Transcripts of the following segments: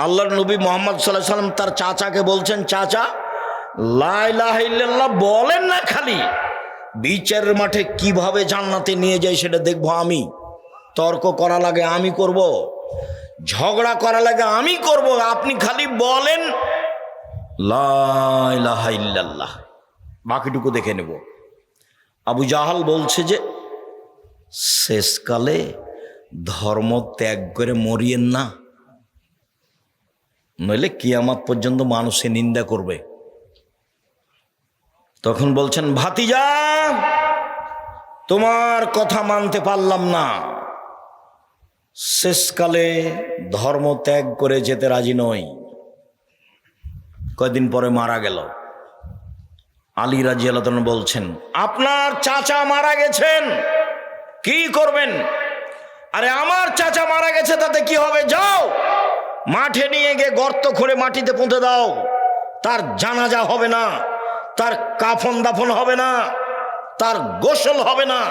আল্লাহর নবী মুহাম্মদ সাল্লাল্লাহু আলাইহি ওয়াসাল্লাম তার চাচাকে বলছেন, চাচা লা ইলাহা ইল্লাল্লাহ বলেন না, খালি বিচারের মাঠে কিভাবে জান্নাতে নিয়ে যায় সেটা দেখবো আমি। তর্ক করা লাগে আমি করব, ঝগড়া করা লাগে আমি করব, আপনি খালি বলেন লা ইলাহা ইল্লাল্লাহ, বাকিটুকু দেখে নেব। আবু জাহাল বলছে যে শেষকালে ধর্ম ত্যাগ করে মরিয়েন না, নইলে কিয়ামত পর্যন্ত মানুষে নিন্দা করবে। তখন বলছেন, ভাতিজা তোমার কথা মানতে পারলাম না, শেষকালে ধর্ম ত্যাগ করে যেতে রাজি নই। কয়দিন পরে মারা গেল। আলী রাদিয়াল্লাহু তাআলা বলছেন, আপনার চাচা মারা গেছেন, কি করবেন? আরে আমার চাচা মারা গেছে, তাতে কি হবে, যাও মাঠে নিয়ে গিয়ে গর্ত খুঁড়ে মাটিতে পুঁতে দাও, তার জানাজা হবে না, তার কাফন দাফন হবে না, তার গোসল হবে না,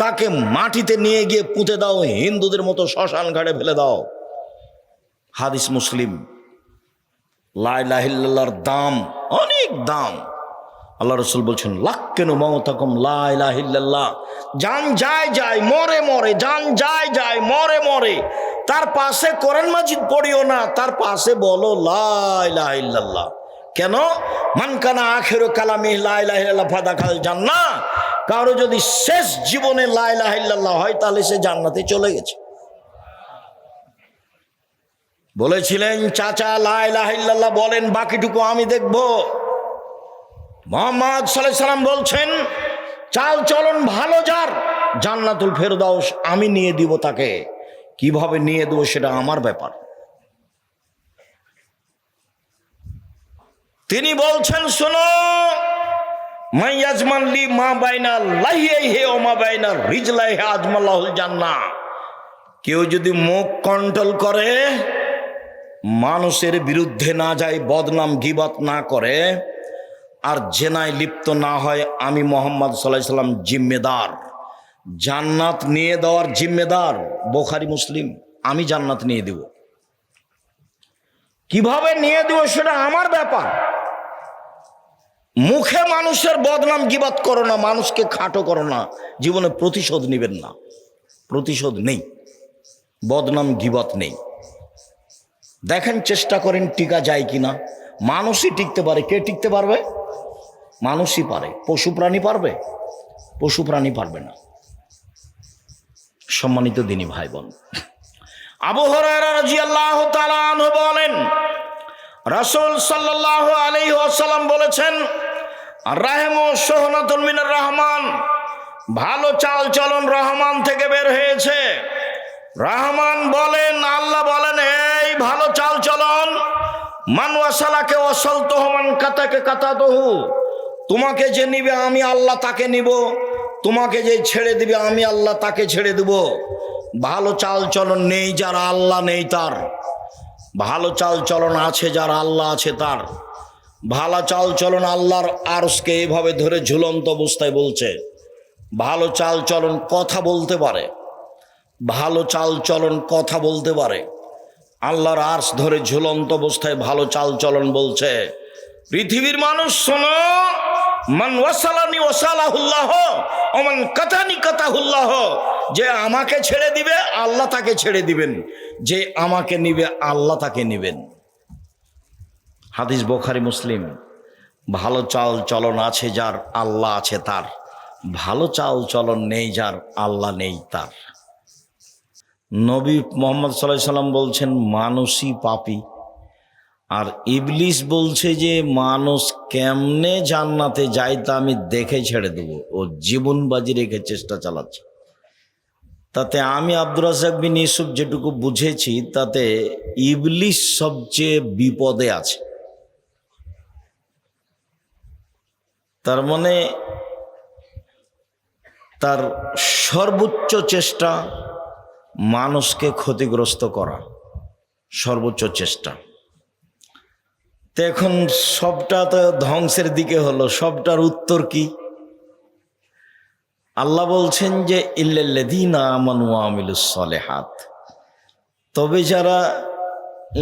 তাকে মাটিতে নিয়ে গিয়ে পুঁতে দাও, হিন্দুদের মতো শ্মশান ঘাটে ফেলে দাও। হাদিস মুসলিম। লা ইলাহা ইল্লাল্লাহর দাম অনেক দাম। আল্লাহ রাসূল বলছেন, লাক্কিনু মাউতাকুম লা ইলাহা ইল্লাল্লাহ, জান যায় যায় মরে মরে, জান যায় যায় মরে মরে, তার পাশে কোরআন মাজিদ পড়িও না, তার পাশে বলো লা ইলাহা ইল্লাল্লাহ। কেন? মান কানা আখিরু কালামি লা ইলাহা ইল্লাল্লাহ ফাদাখাল জান্নাহ, কারো যদি শেষ জীবনে লা ইলাহা ইল্লাল্লাহ হয় তাহলে সে জান্নাতে চলে গেছে। বলেছিলেন, চাচা লা ইলাহা ইল্লাল্লাহ বলেন, বাকিটুকু আমি দেখব। মুহাম্মদ সাল্লাল্লাহু আলাইহি সাল্লাম বলছেন, চাল চলন ভালো যার, জান্নাতুল ফেরদাউস আমি নিয়ে দিব তাকে। কিভাবে নিয়ে দেবো সেটা আমার ব্যাপার। তিনি বলছেন, শোনো, মাইয়াজমান লি মা বাইনা লাহিয়াইহি ওয়া মা বাইনা রিজলাইহি আজমাল্লাহুল জান্নাহ। কেউ যদি মুখ কন্ট্রোল করে, মানুষের বিরুদ্ধে না যায়, বদনাম গীবত না করে, আর জেনায় লিপ্ত না হয়, আমি মুহাম্মদ সাল্লাল্লাহু আলাইহি সাল্লাম জিম্মেদার, জান্নাত নিয়ে দেওয়ার জিম্মেদার। বুখারী মুসলিম। আমি জান্নাত নিয়ে দেব। কিভাবে নিয়ে দেব সেটা আমার ব্যাপার। মুখে মানুষের বদনাম গীবত করো না, মানুষকে খাটো করো না, জীবনে প্রতিশোধ নেবেন না। প্রতিশোধ নেই, বদনাম গীবত নেই। দেখেন, চেষ্টা করেন টিকা যায় কিনা। মানুষই টিকতে পারে, কে টিকতে পারবে? মানুষই পারে। পশু প্রাণী পারবে? পশু প্রাণী পারবে না। সম্মানিত দিনী ভাই বোন, আবু হুরায়রা রাদিয়াল্লাহু তাআলা আনহু বলেন, রাসূল সাল্লাল্লাহু আলাইহি ওয়াসাল্লাম বলেছেন, রাহমু সুহনাতুন মিনার রহমান, ভালো চাল চলন রহমান থেকে বের হয়েছে। রহমান বলেন, আল্লাহ বলেন, এই ভালো চাল চলন, মান ওয়াসালাকে ওয়াসালতুহু, মান কাতাকে কাতাতুহু, তোমাকে যে নিবে আমি আল্লাহ তাকে নিব, তোমাকে যে ছেড়ে দিবে আমি আল্লাহ তাকে ছেড়ে দেব। ভালো চাল চলন নেই যার আল্লাহ নেই তার, ভালো চাল চলন আছে যার আল্লাহ আছে তার। ভালো চাল চলন আল্লাহর আরশকে এইভাবে ধরে ঝুলন্ত অবস্থায় বলছে। ভালো চাল চলন কথা বলতে পারে, ভালো চাল চলন কথা বলতে পারে। আল্লাহর আরশ ধরে ঝুলন্ত অবস্থায় ভালো চাল চলন বলছে, পৃথিবীর মানুষ শোনো, মান ওয়াসালানি ওয়াসালাহুল্লাহ ওয়া মান কাতানি কাতাহুল্লাহ, যে আমাকে ছেড়ে দিবে আল্লাহ তাকে ছেড়ে দিবেন, যে আমাকে নিবে আল্লাহ তাকে নিবেন। হাদিস বুখারী মুসলিম। ভালো চাল চলন আছে যার আল্লাহ আছে তার, ভালো চাল চলন নেই যার আল্লাহ নেই তার। নবী মুহাম্মদ সাল্লাল্লাহু আলাইহি সাল্লাম বলছেন, মানুষই পাপী, আর ইবলিস বলছে যে মানুষ কেমনে জান্নাতে যায় তা আমি দেখে ছেড়ে দেব। ও জীবন বাজি রেখে চেষ্টা চালাচ্ছে। তাতে আমি আব্দুর রাজ্জাক বিন ইউসুফ যেটুকু বুঝেছি, তাতে ইবলিস সবচেয়ে বিপদে আছে। তার মানে তার সর্বোচ্চ চেষ্টা মানুষকে ক্ষতিগ্রস্ত করা, সর্বোচ্চ চেষ্টা। তো এখন সবটা তো ধ্বংসের দিকে হলো, সবটার উত্তর কি? আল্লাহ বলছেন যে ইল্লাল্লাযীনা আমানু ওয়া আমিলুস সালিহাত, তবে যারা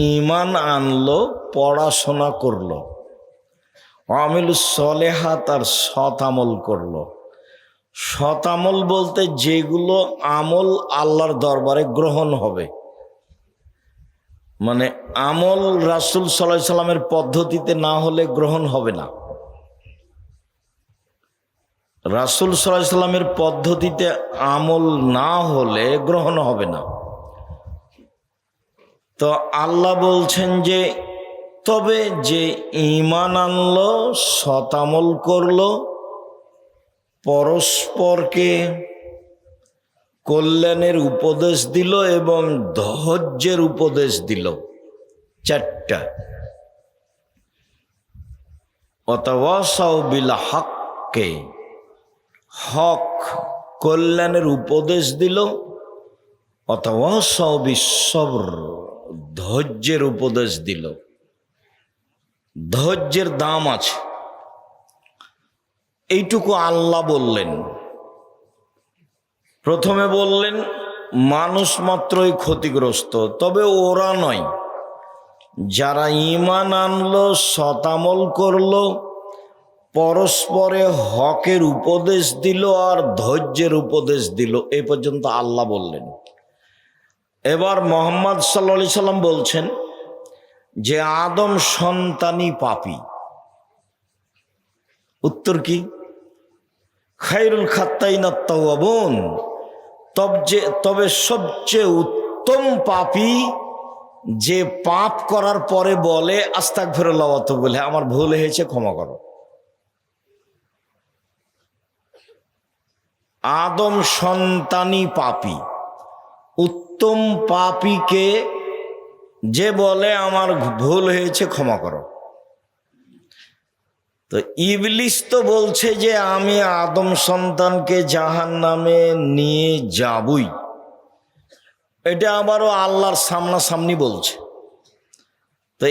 ঈমান আনলো, পড়াশোনা করলো, আমিলুস সলেহাত আর সৎ আমল করলো। সৎ আমল বলতে যেগুলো আমল আল্লাহর দরবারে গ্রহণ হবে, মানে আমল রাসূল সাল্লাল্লাহু আলাইহি সাল্লামের পদ্ধতিতে না হলে গ্রহণ হবে না। রাসূল সাল্লাল্লাহু আলাইহি সাল্লামের পদ্ধতিতে আমল না হলে গ্রহণ হবে না। তো আল্লাহ বলছেন যে তবে যে ঈমান আনলো, সৎ আমল করলো, পরস্পরকে কল্যাণের উপদেশ দিল এবং ধৈর্যের উপদেশ দিল, চারটা। ওয়াতাওয়াসাউ বিল হককে, হক কল্যাণের উপদেশ দিল, ওয়াতাওয়াসাউ বিস সবর ধৈর্যের উপদেশ দিল। ধৈর্যের দাম আছে, এইটুকু আল্লাহ বললেন। প্রথমে বললেন মানুষ মাত্রই ক্ষতিগ্রস্ত, তবে ওরা নয়, যারা ঈমান আনলো, সৎ আমল করলো, পরস্পরে হকের উপদেশ দিল আর ধৈর্যের উপদেশ দিল, এই পর্যন্ত আল্লাহ বললেন। এবার মুহাম্মদ সাল্লাল্লাহু আলাইহি সাল্লাম বলছেন যে আদম সন্তানই পাপী। উত্তর কি? খায়রুল খাত্তাইনাত তাওয়াবুন, তবে সবচেয়ে উত্তম পাপী যে পাপ করার পরে বলে আস্তাগফিরুল্লাহ ওয়া আতুবু ইলাইহি, আমার ভুল হয়েছে ক্ষমা করো। আদম সন্তানই পাপী। উত্তম পাপীকে যে বলে আমার ভুল হয়েছে ক্ষমা করো। তো ইবলিস তো বলছে যে আমি আদম সন্তানকে জাহান্নামে নিয়ে যাবই, এটা আবারও আল্লাহর সামনাসামনি বলছে। তো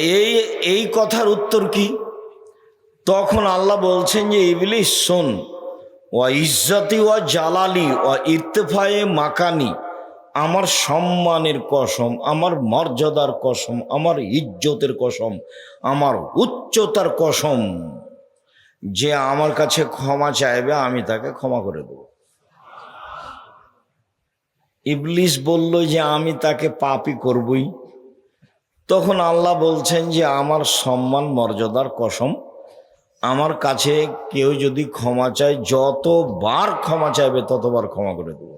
এই কথার উত্তর কি? তখন আল্লাহ বলছেন যে ইবলিস শোন, ওয়া ইজ্জতি ওয়া জালালি ওয়া ইরতিফায়ে মাকানি, আমার সম্মানের কসম, আমার মর্যাদার কসম, আমার ইজ্জতের কসম, আমার উচ্চতার কসম, যে আমার কাছে ক্ষমা চাইবে আমি তাকে ক্ষমা করে দেব। ইবলিস বলল যে আমি তাকে পাপী করবই। তখন আল্লাহ বলছেন যে আমার সম্মান মর্যাদার কসম, আমার কাছে কেউ যদি ক্ষমা চায়, যতবার ক্ষমা চাইবে ততবার ক্ষমা করে দেব।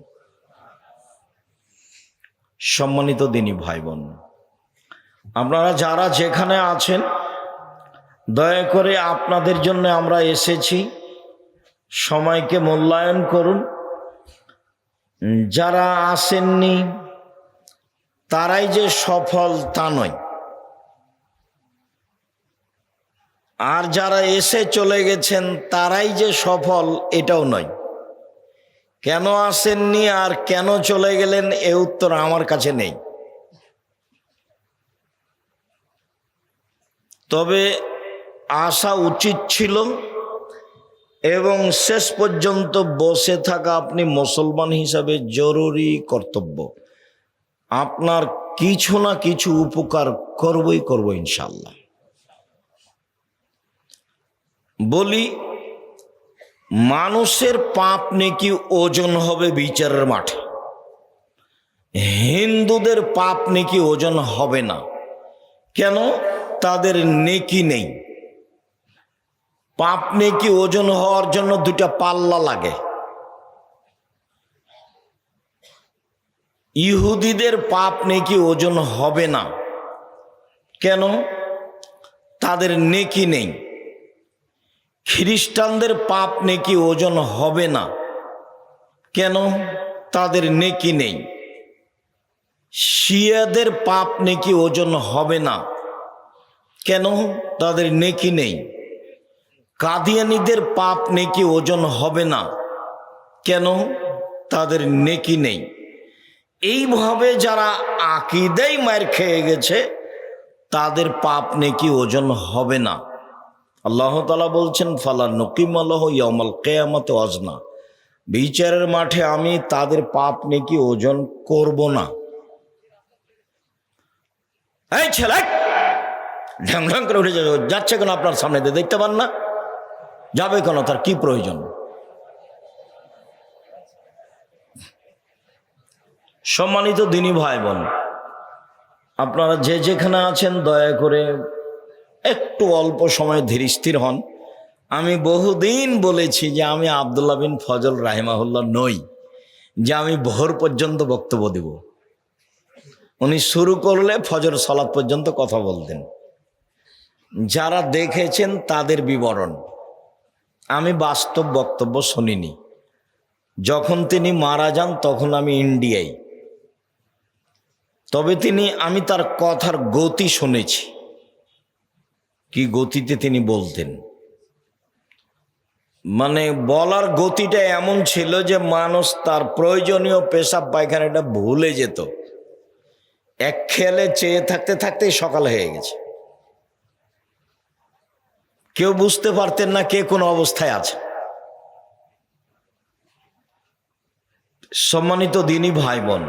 সম্মানিত দিনী ভাই বোন, আপনারা যারা যেখানে আছেন, দয়া করে আপনাদের জন্য আমরা এসেছি, সময়কে মূল্যায়ন করুন। যারা আসেননি তারাই যে সফল তা নয়, আর যারা এসে চলে গেছেন তারাই যে সফল এটাও নয়। কেন আসেননি আর কেন চলে গেলেন এ উত্তর আমার কাছে নেই। তবে আসা উচিত ছিল এবং শেষ পর্যন্ত বসে থাকা আপনি মুসলমান হিসাবে জরুরি কর্তব্য। আপনার কিছু না কিছু উপকার করব ইনশাআল্লাহ। বলি, মানুষের পাপ নেকি ওজন হবে বিচারের মাঠে, হিন্দুদের পাপ নেকি ওজন হবে না। কেন? তাদের নেকি নেই। পাপ নেকি ওজন হওয়ার জন্য দুটা পাল্লা লাগে। ইহুদিদের পাপ নেকি ওজন হবে না। কেন? তাদের নেকি নেই। খ্রিস্টানদের পাপ নেকি ওজন হবে না। কেন? তাদের নেকি নেই। শিয়াদের পাপ নেকি ওজন হবে না। কেন? তাদের নেকি নেই। কাদিয়ানীদের পাপ নেকি ওজন হবে না। কেন? তাদের নেকি নেই। এইভাবে যারা আকীদায় মার খেয়ে গেছে তাদের পাপ নেকি ওজন হবে না। আল্লাহ তাআলা বলছেন, ফালা নুকিমু লাহু ইয়াউমাল কিয়ামাতি ওয়াজনা, বিচারের মাঠে আমি তাদের পাপ নেকি ওজন করব না। এই ছেলে ঢ্যাং ঢ্যাং করে উঠে যাচ্ছে কেন আপনার সামনে দিয়ে, দেখতে পান না? যাবে কেন, তার কি প্রয়োজন? সম্মানিত দিনী ভাই বোন, আপনারা যে যেখানে আছেন দয়া করে একটু অল্প সময় ধীর স্থির হন। আমি বহুদিন বলেছি যে আমি আব্দুল্লাহ বিন ফজল রাহিমাহুল্লাহ নই যে আমি ভোর পর্যন্ত বক্তব্য দেব। উনি শুরু করলে ফজর সালাত পর্যন্ত কথা বলতেন। যারা দেখেছেন তাদের বিবরণ, আমি বাস্তব বক্তব্য শুনিনি। যখন তিনি মারা যান তখন আমি ইন্ডিয়ায়, তবে আমি তার কথার গতি শুনেছি, কি গতিতে তিনি বলতেন। মানে বলার গতিটা এমন ছিল যে মানুষ তার প্রয়োজনীয় পেশাব পায়খানাটা ভুলে যেত। এক খেয়ালে চেয়ে থাকতে থাকতেই সকাল হয়ে গেছে, কেউ বুঝতে পারতেন না কে কোন অবস্থায় আছে। সম্মানিত দিনী ভাই বোন,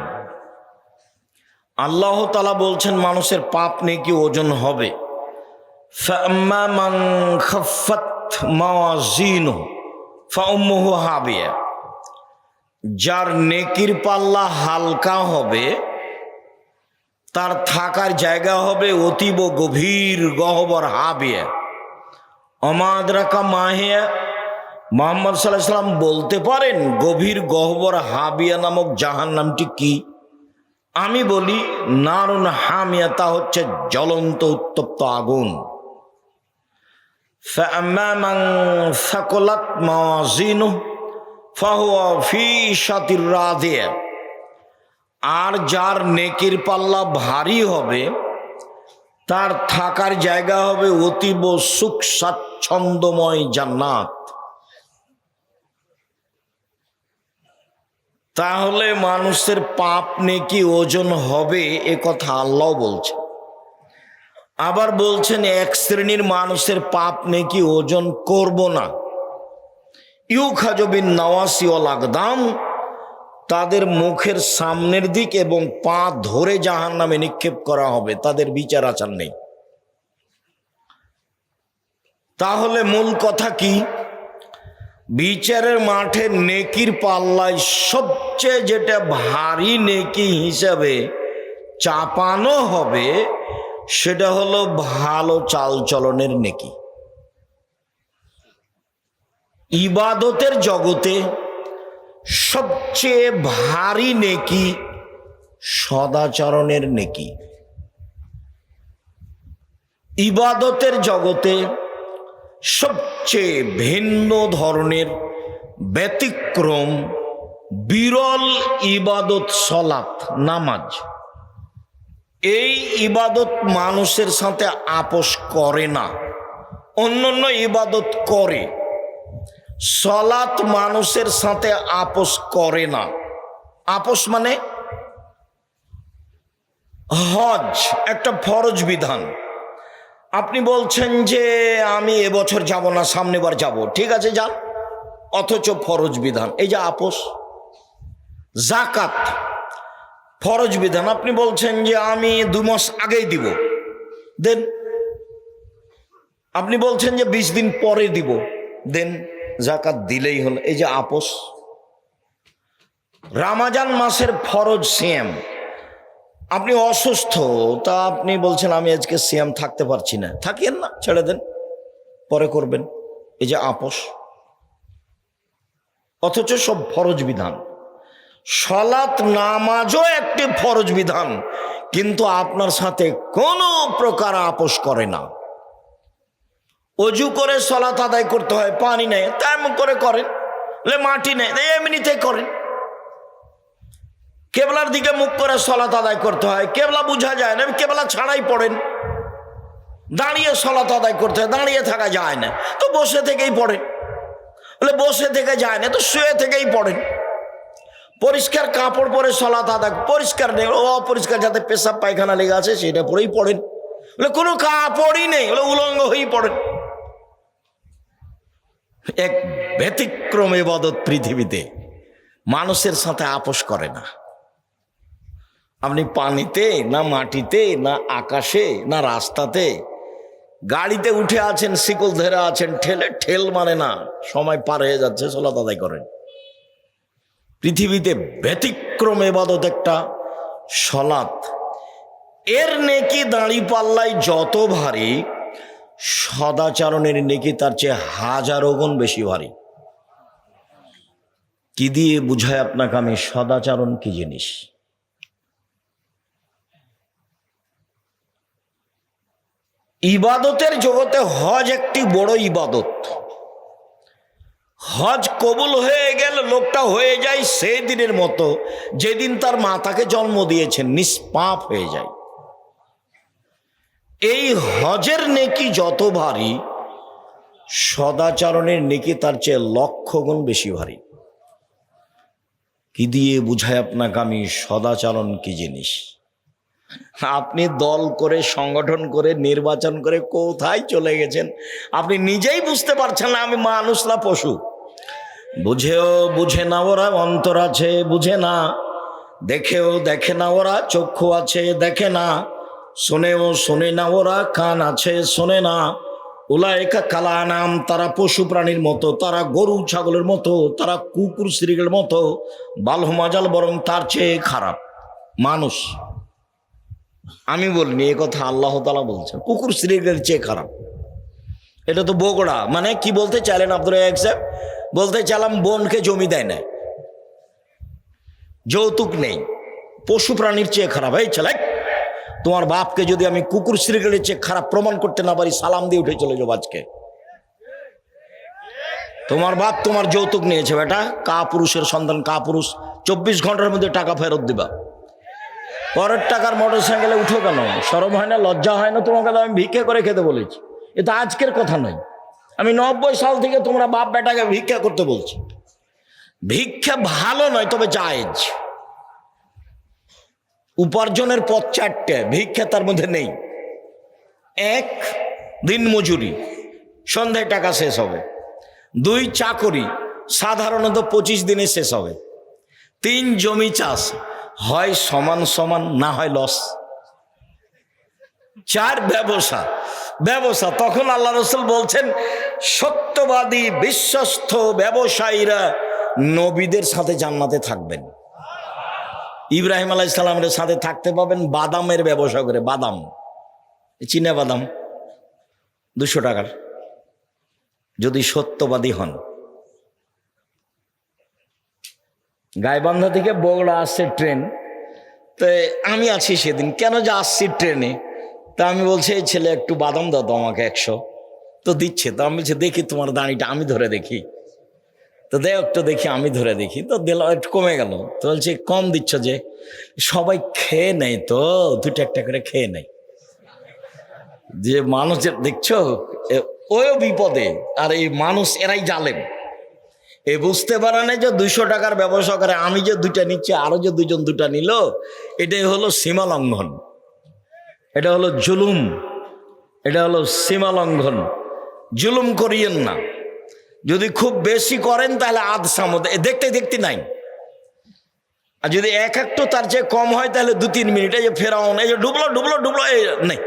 আল্লাহ তাআলা বলছেন মানুষের পাপ নেকি ওজন হবে। ফাম্মা মান খাফফাত মাওয়াজিনু ফাউম্মুহু হাবিয়া, যার নেকির পাল্লা হালকা হবে তার থাকার জায়গা হবে অতীব গভীর গহ্বর হাবিয়া। অমাদ্রাকা মাহিয়া, মুহাম্মদ সাল্লাল্লাহু আলাইহি ওয়াসাল্লাম বলতে পারেন গভীর গহ্বর হাবিয়া নামক জাহান্নামটি কি? আমি বলি নারুন হামিয়া, তা হচ্ছে জ্বলন্ত উত্তপ্ত আগুন। ফাআম্মা মান সাকুলাত মাওয়াজিনুহু ফাহুয়া ফি শাতির রাদিয়া, আর যার নেকির পাল্লা ভারী হবে তার থাকার জায়গা হবে অতীব সুখ স্বাচ্ছন্দ্যময় জান্নাত। তাহলে মানুষের পাপ নেকি ওজন হবে, এ কথা আল্লাহ বলছে। আবার বলছেন এক শ্রেণীর মানুষের পাপ নেকি ওজন করব না। ইউখাযু বিন নাওয়াসি ওয়াল আকদাম, তাদের মুখের সামনের দিক এবং পা ধরে জাহান্নামে নিক্ষেপ করা হবে, তাদের বিচার আচার নেই। তাহলে মূল কথা কি? বিচারের মাঠে নেকির পাল্লায় সবচেয়ে যেটা ভারী নেকি হিসাবে চাপানো হবে সেটা হলো ভালো চালচলনের নেকি। ইবাদতের জগতে সবচেয়ে ভারী নেকি সদাচরণের নেকি। ইবাদতের জগতে সবচেয়ে ভিন্ন ধরনের ব্যতিক্রম বিরল ইবাদত সলাত, নামাজ। এই ইবাদত মানুষের সাথে আপোষ করে না, অন্যান্য ইবাদত করে। সলাত মানুষের সাথে আপোষ করে না। আপোষ মানে হজ একটা ফরজ বিধান, আপনি বলছেন যে আমি এবছর যাব না, সামনেবার যাব, ঠিক আছে যান, অথচ ফরজ বিধান, এই যে আপোষ। যাকাত ফরজ বিধান, আপনি বলছেন যে আমি 2 মাস আগেই দিব, দেন। আপনি বলছেন যে 20 দিন পরে দিব, দেন, যাকাত দিলেই হলো, এই যে আপোষ। রমজান মাসের ফরজ সিয়াম, আপনি অসুস্থ, তা আপনি বলছেন আমি আজকে সিয়াম থাকতে পারছি না, থাকিয়েন না, ছেড়ে দেন, পরে করবেন, এই যে আপোষ। অথচ সব ফরজ বিধান। সালাত নামাজও একটি ফরজ বিধান, কিন্তু আপনার সাথে কোনো প্রকার আপোষ করে না। অজু করে সালাত আদায় করতে হয়, পানি নেই, তেমন করে করেন, মাটি নেই, এমনিতেই করেন। কেবলার দিকে মুখ করে সালাত আদায় করতে হয়, কেবলা বোঝা যায় না, কেবলা ছাড়াই পড়েন। দাঁড়িয়ে সালাত আদায় করতে হয়, দাঁড়িয়ে থাকা যায় না, তো বসে থেকেই পড়েন। বসে থেকে যায় না, তো শুয়ে থেকেই পড়েন। পরিষ্কার কাপড় পরে সালাত আদায়, পরিষ্কার নেই, অপরিষ্কার যাতে পেশাব পায়খানা লেগে আছে সেটা পরেই পড়েন। কোনো কাপড়ই নেই, উলঙ্গ হয়েই পড়েন। এক ব্যতিক্রম ইবাদত পৃথিবীতে, মানুষের সাথে আপোষ করে না। আপনি পানিতে না মাটিতে না আকাশে না রাস্তাতে, গাড়িতে উঠে আছেন, শিকল ধরে আছেন, ঠেল মানে না, সময় পার হয়ে যাচ্ছে, সালাত আদায় করেন। পৃথিবীতে ব্যতিক্রম ইবাদত একটা সালাত। এর নেকি দাঁড়ি পাল্লায় যত ভারী, সদাচরণের নেকি তার চেয়ে হাজারো গুণ বেশি ভারী। কি দিয়ে বুঝায় আপনাকে আমি সদাচরণ কি জিনিস? ইবাদতের জগতে হজ একটি বড় ইবাদত। হজ কবুল হয়ে গেল, লোকটা হয়ে যায় সেই দিনের মতো যেদিন তার মা তাকে জন্ম দিয়েছেন, নিষ্পাপ হয়ে যায়। এই হজের নেকি যত ভারী, সদাচরণের নেকি তার চেয়ে লক্ষ গুণ বেশি ভারী। কি দিয়ে বুঝায় আপনাকে আমি সদাচরণ কি জিনিস? আপনি দল করে, সংগঠন করে, নির্বাচন করে কোথায় চলে গেছেন আপনি নিজেই বুঝতে পারছেন না। আমি মানুষ না পশু? বুঝেও বুঝে না ওরা, অন্তর আছে বুঝে না, দেখেও দেখে না ওরা, চক্ষু আছে দেখে না, শোনেও শোনে না ওরা, কান আছে শোনে না। উলাইকা কালানাম, তারা পশু প্রাণীর মতো, তারা গরু ছাগলের মতো, তারা কুকুর শ্রীগের মতো, বালহমাজাল, বরং তার চেয়ে খারাপ মানুষ। আমি বলিনি, এ কথা আল্লাহ তাআলা বলছেন, কুকুর শ্রীগের চেয়ে খারাপ। এটা তো বগড়া, মানে কি বলতে চাইলেন আব্দুল রাজ্জাক সাহেব? বলতে চাইলাম বোনকে জমি দেয় না, যৌতুক নেই, পশু প্রাণীর চেয়ে খারাপ। এই ছেলে, তোমার বাপকে যদি আমি কুকুর শ্রীগের চেয়ে খারাপ প্রমাণ করতে না পারি, সালাম দিয়ে উঠে চলে যাবো আজকে। তোমার বাপ তোমার যৌতুক নিয়েছে বেটা, কা পুরুষের সন্তান, কা পুরুষ, 24 ঘন্টার মধ্যে টাকা ফেরত দিবা। পরের টাকার মোটর সাইকেলে উঠো কেন? শরম হয় না, লজ্জা হয় না? তোমাকে তো আমি ভিক্ষা করে খেতে বলেছি, এটা আজকের কথা নয়। আমি 90 সাল থেকে তোমরা বাপ বেটাকে ভিক্ষা করতে বলছি। ভিক্ষা ভালো নয়, তবে জায়েজ। উপার্জনের পথ 4টে, ভিক্ষা তার মধ্যে নেই। 1, দিন মজুরি, সন্ধ্যায় টাকা শেষ হবে। 2, চাকরি, সাধারণত 25 দিনে শেষ হবে। 3, জমি চাষ, হয় সমান সমান, না হয় লস। 4, ব্যবসা। তখন আল্লাহ রসুল বলছেন, সত্যবাদী বিশ্বস্ত ব্যবসায়ীরা নবীদের সাথে জান্নাতে থাকবেন। ইব্রাহিম আলাইহিস সালামের সাথে থাকতে পাবেন বাদামের ব্যবসা করে। বাদাম, চীনা বাদাম 200 টাকার, যদি সত্যবাদী হন। গাইবান্ধা থেকে বগুড়া আসছে ট্রেন, তো আমি আছি সেদিন, কেন যে আসছি ট্রেনে, তা আমি বলছি এই ছেলে একটু বাদাম দাও তো আমাকে 100। তো দিচ্ছে, তো আমি বলছি দেখি তোমার দাঁড়িটা আমি ধরে দেখি, তো দেখ একটু দেখি, আমি ধরে দেখি, তো দিলাম, একটু কমে গেল। তো বলছি কম দিচ্ছ যে? সবাই খেয়ে নেয় তো, 2টা একটা করে খেয়ে নেয়। যে মানুষের দেখছো ওই বিপদে, আর এই মানুষ এরাই জালেম। এ বুঝতে পারে না যে 200 টাকার ব্যবসা করে, আমি যে 2টা নিচ্ছি, আরো যে 2জন 2টা নিল, এটাই হলো সীমা লঙ্ঘন, এটা হলো জুলুম, এটা হলো সীমা লঙ্ঘন। জুলুম করিয়েন না। যদি খুব বেশি করেন তাহলে আধ সামদ, দেখতে দেখতে নাই। আর যদি একটু তার চেয়ে কম হয় তাহলে 2-3 মিনিট, এই যে ফেরাউন, এই যে ডুবলো এই নেই।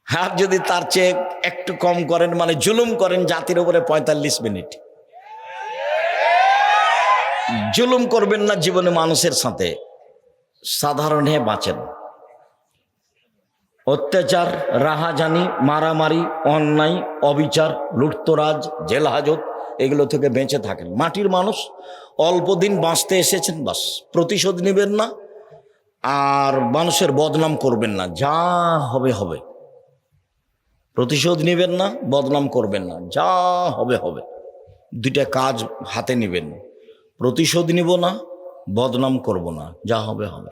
আর যদি তার চেয়ে একটু কম করেন, মানে জুলুম করেন জাতির উপরে, 45 মিনিট। জুলুম করবেন না জীবনে মানুষের সাথে, সাধারণ হয়ে বাঁচেন। অত্যাচার, রাহাজানি, মারামারি, অন্যায়, অবিচার, লুটতরাজ, জেল হাজত, এগুলো থেকে বেঁচে থাকেন। মাটির মানুষ, অল্প দিন বাঁচতে এসেছেন, বাস প্রতিশোধ নেবেন না, আর মানুষের বদনাম করবেন না, যা হবে হবে। প্রতিশোধ নেবেন না, বদনাম করবেন না, যা হবে হবে। 2টা কাজ হাতে নেবেন, প্রতিশোধ নিব না, বদনাম করব না, যা হবে হবে।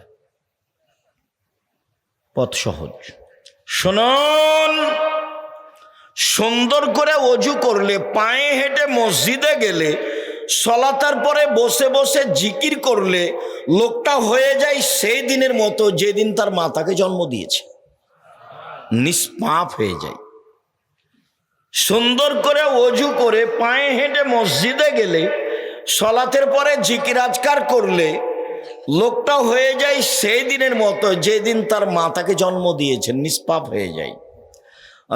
পথ সহজ। শুনুন, সুন্দর করে অজু করলে, পায়ে হেঁটে মসজিদে গেলে, সলাতার পরে বসে বসে জিকির করলে, লোকটা হয়ে যায় সেই দিনের মতো যেদিন তার মাতাকে জন্ম দিয়েছে, নিষ্পাপ হয়ে যায়। সুন্দর করে অজু করে পায়ে হেঁটে মসজিদে গেলে, সলাতের পরে জিকির আজকার করলে, লোকটা হয়ে যায় সেই দিনের মতো যেদিন তার মাতাকে জন্ম দিয়েছেন, নিষ্পাপ হয়ে যায়।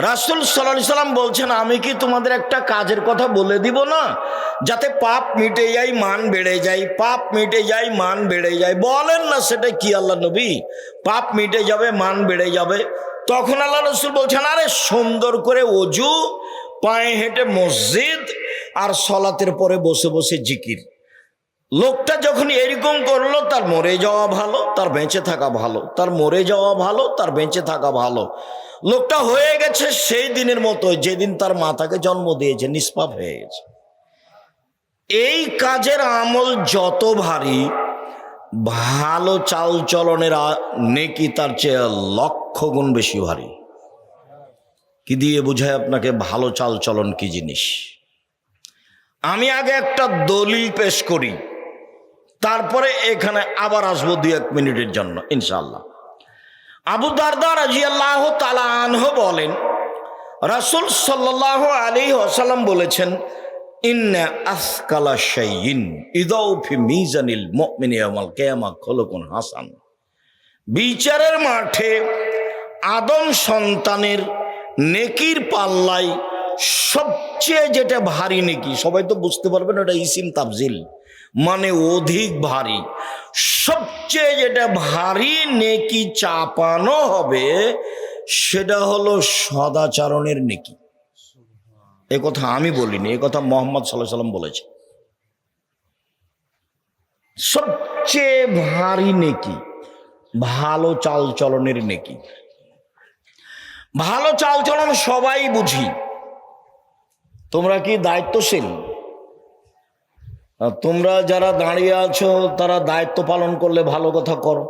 রাসূল সাল্লাল্লাহু আলাইহি সাল্লাম বলছেন, আমি কি তোমাদের একটা কাজের কথা বলে দিব না, যাতে পাপ মিটে যায়, মান বেড়ে যায়, পাপ মিটে যায়, মান বেড়ে যায়। বলেন না সেটা কি আল্লাহ নবী? পাপ মিটে যাবে, মান বেড়ে যাবে। তখন আল্লাহ রাসূল বলছেন, আরে সুন্দর করে ওযু, পায়ে হেঁটে মসজিদ, আর সলাতের পরে বসে বসে জিকির। লোকটা যখন এরকম করলো, তার মরে যাওয়া ভালো, তার বেঁচে থাকা ভালো, তার মরে যাওয়া ভালো, তার বেঁচে থাকা ভালো। লোকটা হয়ে গেছে সেই দিনের মতো যেদিন তার মাতাকে জন্ম দিয়েছে, নিষ্পাপ হয়ে গেছে। এই কাজের আমল যত ভারী, ভালো চাল চলনের নেকি তার চেয়ে লক্ষ গুণ বেশি ভারী। কি দিয়ে বুঝায় আপনাকে ভালো চাল চলন কি জিনিস? আমি আগে একটা দলিল পেশ করি, তারপরে এখানে আবার আসবো 2-1 মিনিটের জন্য ইনশাআল্লাহ। আবু দারদা রাদিয়াল্লাহু তাআলা আনহু বলেন, রাসূল সাল্লাল্লাহু আলাইহি ওয়াসাল্লাম বলেছেন, ইন্না আসকালা শাইইন ইদাউ ফি মিজানিল মুমিনি ইয়াউমাল কিয়ামাহ খুলুকুন হাসান। বিচারের মাঠে আদম সন্তানের নেকির পাল্লায় সবচেয়ে যেটা ভারী নেকি, সবাই তো বুঝতে পারবেন এটা ইসিম তাফজিল, মানে অধিক ভারী। সবচেয়ে যেটা ভারী নেকি চাপানো হবে সেটা হলো সদাচরণের নেকি। এ কথা আমি বলিনি, এ কথা মুহাম্মদ সাল্লাল্লাহু আলাইহি সাল্লাম বলেছে। সবচেয়ে ভারী নেকি ভালো চাল চলনের নেকি। ভালো চাল চলন সবাই বুঝি। তোমরা কি দায়িত্বশীল? তোমরা যারা দাঁড়িয়ে আছো তারা দায়িত্ব পালন করলে ভালো কথা করো।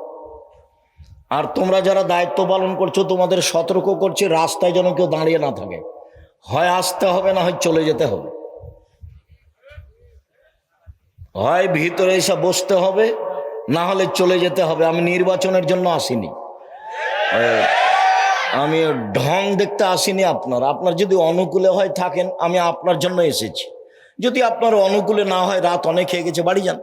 আর তোমরা যারা দায়িত্ব পালন করছো, তোমাদের সতর্ক করছি রাস্তায় যেন কেউ দাঁড়িয়ে না থাকে। হয় আসতে হবে, না হয় চলে যেতে হবে। হয় ভিতরে এসে বসতে হবে, না হলে চলে যেতে হবে। আমি নির্বাচনের জন্য আসিনি, আমি ঢং দেখতে আসিনি। আপনার যদি অনুকূলে হয় থাকেন, আমি আপনার জন্য এসেছি। যদি আপনার অনুকূলে না হয়, রাত অনেক হয়ে গেছে, বাড়ি যান।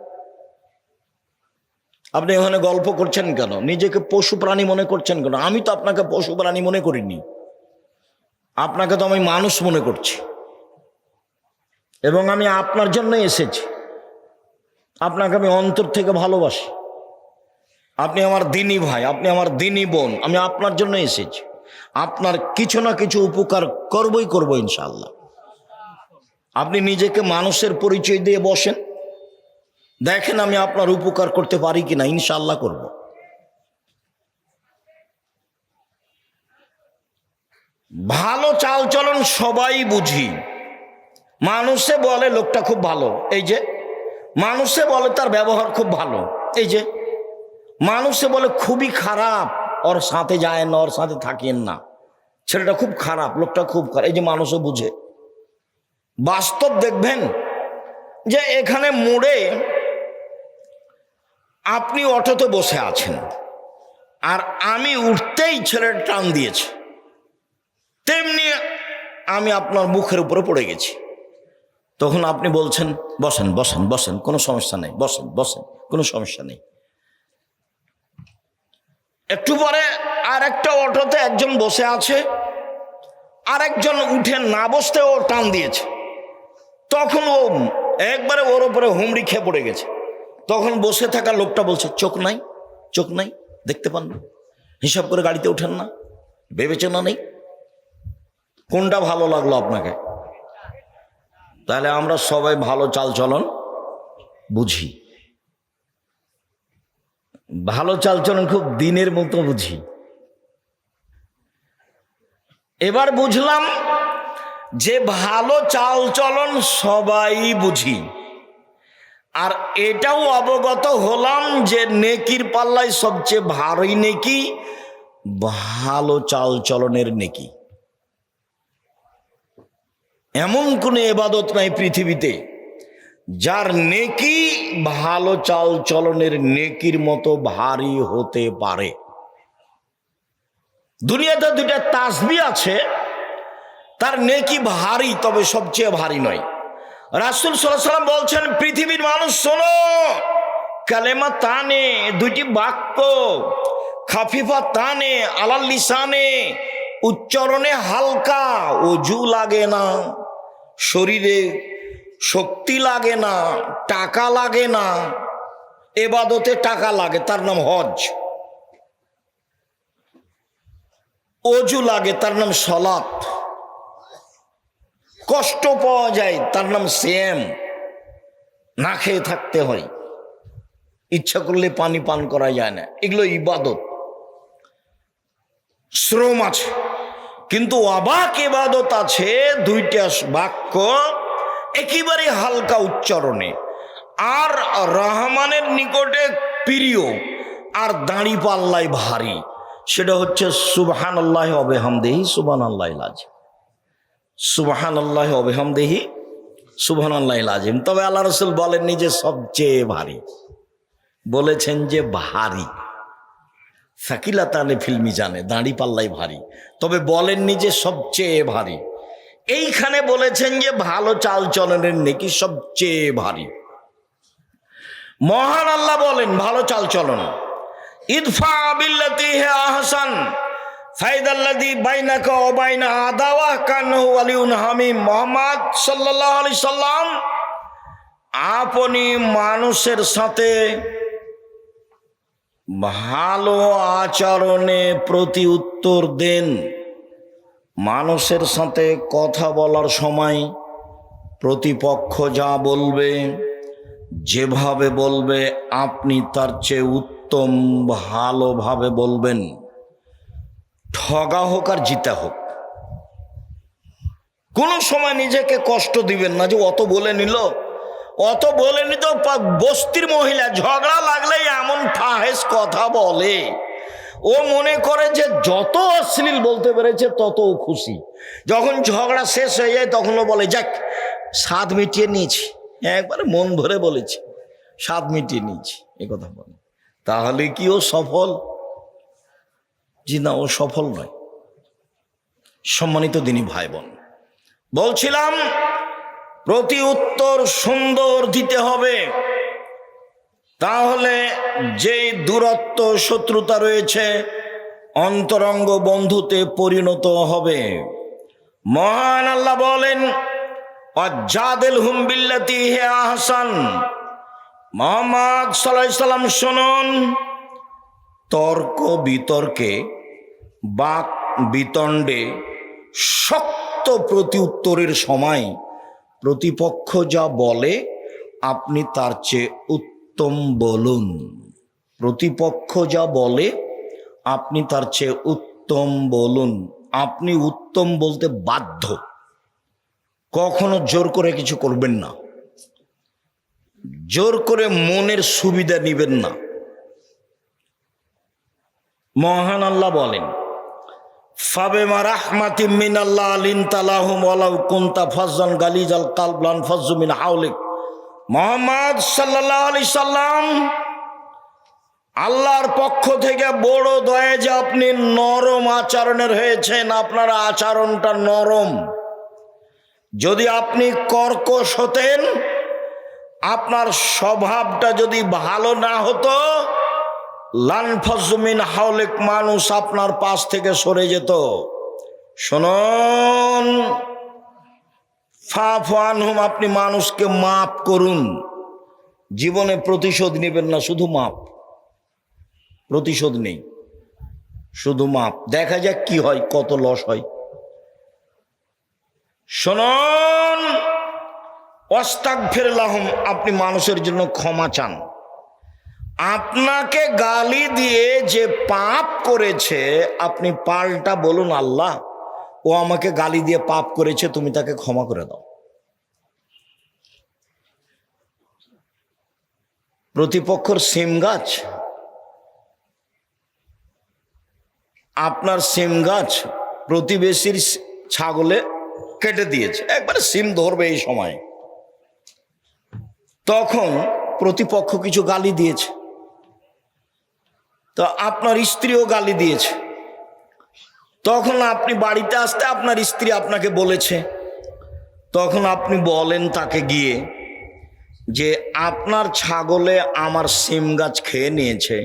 আপনি এখানে গল্প করছেন কেন? নিজেকে পশু প্রাণী মনে করছেন কেন? আমি তো আপনাকে পশু প্রাণী মনে করিনি, আপনাকে তো আমি মানুষ মনে করছি, এবং আমি আপনার জন্য এসেছি। আপনাকে আমি অন্তর থেকে ভালোবাসি। আপনি আমার দিনী ভাই, আপনি আমার দিনী বোন। আমি আপনার জন্য এসেছি, আপনার কিছু না কিছু উপকার করবো ইনশাআল্লাহ। আপনি নিজেকে মানুষের পরিচয় দিয়ে বসেন, দেখেন আমি আপনার উপকার করতে পারি কিনা, ইনশাআল্লাহ করব। ভালো চাল চলন সবাই বুঝি। মানুষে বলে লোকটা খুব ভালো, এই যে। মানুষে বলে তার ব্যবহার খুব ভালো, এই যে। মানুষে বলে খুবই খারাপ, ওর সাথে যায় না, ওর সাথে থাকেন না, ছেলেটা খুব খারাপ, লোকটা খুব খারাপ, এই যে মানুষও বুঝে। বাস্তব দেখবেন যে এখানে মোড়ে আপনি অটোতে বসে আছেন, আর আমি উঠতেই ছেলেটা টান দিয়েছে, তেমনি আমি আপনার মুখের উপরে পড়ে গেছি। তখন আপনি বলছেন, বসেন বসেন বসেন, কোনো সমস্যা নেই, বসেন বসেন, কোনো সমস্যা নেই। একটু পরে আর একটা অটোতে একজন বসে আছে, আর একজন উঠে না বসতে ও টান দিয়েছে। তখন ও একবারে ওর উপরে হুমড়ি খেয়ে পড়ে গেছে। তখন বসে থাকা লোকটা বলছে, চোখ নাই, চোখ নাই, দেখতে পান না, হিসাব করে গাড়িতে ওঠেন না, বিবেচনা নেই। কোনটা ভালো লাগলো আপনাকে? তাহলে আমরা সবাই ভালো চাল চলন বুঝি, ভালো চাল চলন খুব দিনের মতো বুঝি। এবার বুঝলাম যে ভালো চাল চলন সবাই বুঝি, আর এটাও অবগত হলাম যে নেকির পাল্লায় সবচেয়ে ভারী নেকি ভালো চাল চলনের নেকি। এমন কোনো ইবাদত নাই পৃথিবীতে যার নেকি ভালো চাল চলনের নেকির মতো ভারী হতে পারে। দুনিয়াতে 2টা তাসবিহ আছে, তার নেকি ভারী, তবে সবচেয়ে ভারী নয়। রাসূল সাল্লাল্লাহু আলাইহি ওয়াসাল্লাম বলছেন, পৃথিবীর মানুষ শোনো, কালেমা তানে, দুইটি বাক্য, খাফিফা তানে আলাল লিসানে, উচ্চারণে হালকা, অজু লাগে না, শরীরে শক্তি লাগে না, টাকা লাগে না। এবাদতে টাকা লাগে, তার নাম হজ। অজু লাগে, তার নাম সলাত। কষ্ট পাওয়া যায়, তার নাম সিয়াম। না খেয়ে থাকতে হয়, ইচ্ছা করলে পানি পান করা যায় না, এগুলো ইবাদত, শ্রম আছে। কিন্তু অবাক ইবাদত আছে, দুইটা বাক্য একেবারে হালকা উচ্চারণে, আর রহমানের নিকটে প্রিয়, আর দাঁড়ি পাল্লায় ভারী। সেটা হচ্ছে সুবহানাল্লাহি ওয়া বিহামদিহি সুবহানাল্লাহিল আযীম। সুবহানাল্লাহি ওয়া বিহামদিহি সুবহানাল্লাহিল আযীম। তবে আল্লাহ রাসূল বলেননি যে সবচেয়ে ভারী, বলেছেন যে ভারী। সাকিলাতানে ফিল মিজানে, দাঁড়ি পাল্লাই ভারী, তবে বলেননি যে সবচেয়ে ভারী। এইখানে বলেছেন যে ভালো চাল চলনের নেকি সবচেয়ে ভারী। মহান আল্লাহ বলেন ভালো চাল চলন, ইদফা বিল্লাতি হি আহসান ফাইদাল্লাযী বাইনাকা ওয়া বাইনা আদাওয়া কান্নাহু ওয়ালিউন হামিম। মুহাম্মদ সাল্লাল্লাহু আলাইহি সাল্লাম আপনি মানুষের সাথে ভালো আচরণে প্রতি উত্তর দেন। মানুষের সাথে কথা বলার সময় প্রতিপক্ষ যা বলবে, যেভাবে বলবে, আপনি তার চেয়ে উত্তম ভালোভাবে বলবেন। ঠগা হোক আর জিতা হোক, কোনো সময় নিজেকে কষ্ট দিবেন না যে অত বলে নিল, অত বলে নিত। বস্তির মহিলা ঝগড়া লাগলেই এমন ফাহেস কথা বলে, ও মনে করে যে যত অশ্লীল বলতে পেরেছে তত খুশি। যখন ঝগড়া শেষ হয়ে যায় তখন ও বলে যাক স্বাদ মিটিয়ে নিয়েছি, একবারে মন ভরে বলেছি, স্বাদ মিটিয়ে নিয়েছি, এ কথা বলে। তাহলে কি ও সফল? জি না, ও সফল নয়। সম্মানিত দিনী ভাই বোন, বলছিলাম প্রতি উত্তর সুন্দর দিতে হবে, তাহলে যে দূরত্ব শত্রুতা রয়েছে অন্তরঙ্গ বন্ধুতে পরিণত হবে। মহান আল্লাহ বলেন ওয়াজাদিলহুম বিল্লাতি হি আহসান। মুহাম্মদ সাল্লাল্লাহু আলাইহি সাল্লাম শুনুন, তর্ক বিতর্কে, বাক বিতণ্ডে, শক্ত প্রতি উত্তরের সময় প্রতিপক্ষ যা বলে আপনি তার চেয়ে উত্তম বলুন। প্রতিপক্ষ যা বলে আপনি তার চেয়ে উত্তম বলুন। আপনি উত্তম বলতে বাধ্য, কখনো জোর করে কিছু করবেন না, জোর করে মনের সুবিধা নিবেন না। মহান আল্লাহ বলেন ফাবিমা রাহমাতিম মিনাল্লাহ লিনতা লাহুম ওয়ালাউ কুনতা ফাজ্জান গালিজাল কলব লানফাজ্জু মিন হাওলিক। মুহাম্মদ সাল্লাল্লাহু আলাইহি সাল্লাম, আল্লাহর পক্ষ থেকে বড় দয়া যে আপনি নরম আচরণের হয়েছেন, আপনার আচরণটা নরম। যদি আপনি কর্কশ হতেন, আপনার স্বভাবটা যদি ভালো না হতো, লানফাজ্জু মিন হাওলিক, মানুষ আপনার পাশ থেকে সরে যেত। শুনুন, ফাফু আনহুম, আপনি মানুষকে মাফ করুন। জীবনে প্রতিশোধ নেবেন না, শুধু মাপ। প্রতিশোধ নেই, শুধু মাপ। দেখা যাক কি হয়, কত লস হয়। শুনুন, ওয়াস্তাগফির লাহুম, আপনি মানুষের জন্য ক্ষমা চান। আপনাকে গালি দিয়ে যে পাপ করেছে, আপনি পাল্টা বলুন আল্লাহ, ও আমাকে গালি দিয়ে পাপ করেছে, তুমি তাকে ক্ষমা করে দাও। প্রতিপক্ষর সিম গাছ, আপনার সিম গাছ প্রতিবেশীর ছাগলে কেটে দিয়েছে, একবারে সিম ধরবে এই সময়, তখন প্রতিপক্ষ কিছু গালি দিয়েছে, তো আপনার স্ত্রীও গালি দিয়েছে। তখন আপনি বাড়িতে আসতে আপনার স্ত্রী আপনাকে বলেছে, তখন আপনি বলেন তাকে গিয়ে যে আপনার ছাগলে আমার সিম গাছ খেয়ে নিয়েছে,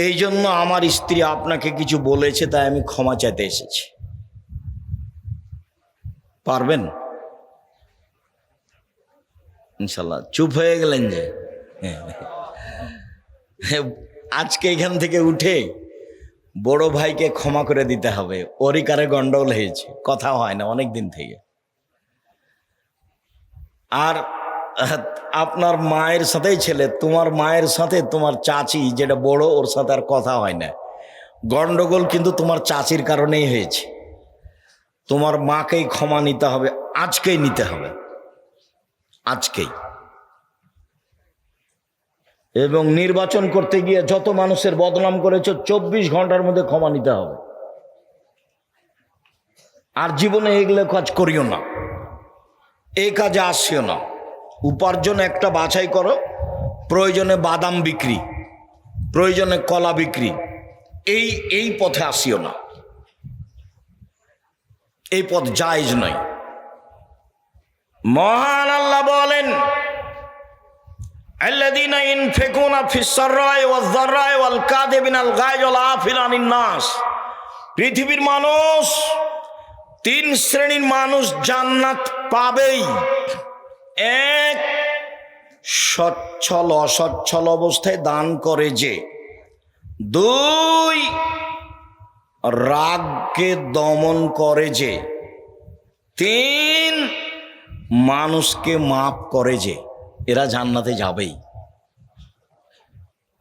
এই জন্য আমার স্ত্রী আপনাকে কিছু বলেছে, তাই আমি ক্ষমা চাইতে এসেছি। পারবেন? ইনশাল্লাহ। চুপ হয়ে গেলেন যে? আজকে এখান থেকে উঠে বড় ভাইকে ক্ষমা করে দিতে হবে, ওরই কারে গন্ডগোল হয়েছে, কথা হয় না অনেক দিন থেকে। আর আপনার মায়ের সাথেই ছেলে, তোমার মায়ের সাথে তোমার চাচি যেটা বড়, ওর সাথে আর কথা হয় না। গন্ডগোল কিন্তু তোমার চাচির কারণেই হয়েছে। তোমার মাকেই ক্ষমা নিতে হবে, আজকেই নিতে হবে, আজকেই। এবং নির্বাচন করতে গিয়ে যত মানুষের বদনাম করেছ 24 ঘন্টার মধ্যে ক্ষমা নিতে হবে। আর জীবনে এগুলো কাজ করিও না, এই কাজে আসিও না। উপার্জন একটা বাছাই করো, প্রয়োজনে বাদাম বিক্রি, প্রয়োজনে কলা বিক্রি, এই পথে আসিও না, এই পথ জায়েজ নয়। মহান আল্লাহ বলেন, আল্লাযীনা ইনফিকুনা ফিস-সাররাই ওয়াজ-যাররাই ওয়াল কাযিবিনাল গায়জ ওয়াল আফিনা আনিন নাস। পৃথিবীর মানুষ 3 শ্রেণীর মানুষ জান্নাত পাবেই। 1, সচ্ছল অসচ্ছল অবস্থায় দান করে যে। 2, রাগকে দমন করে যে। 3, মানুষকে মাফ করে যে। এরা জান্নাতে যাবেই।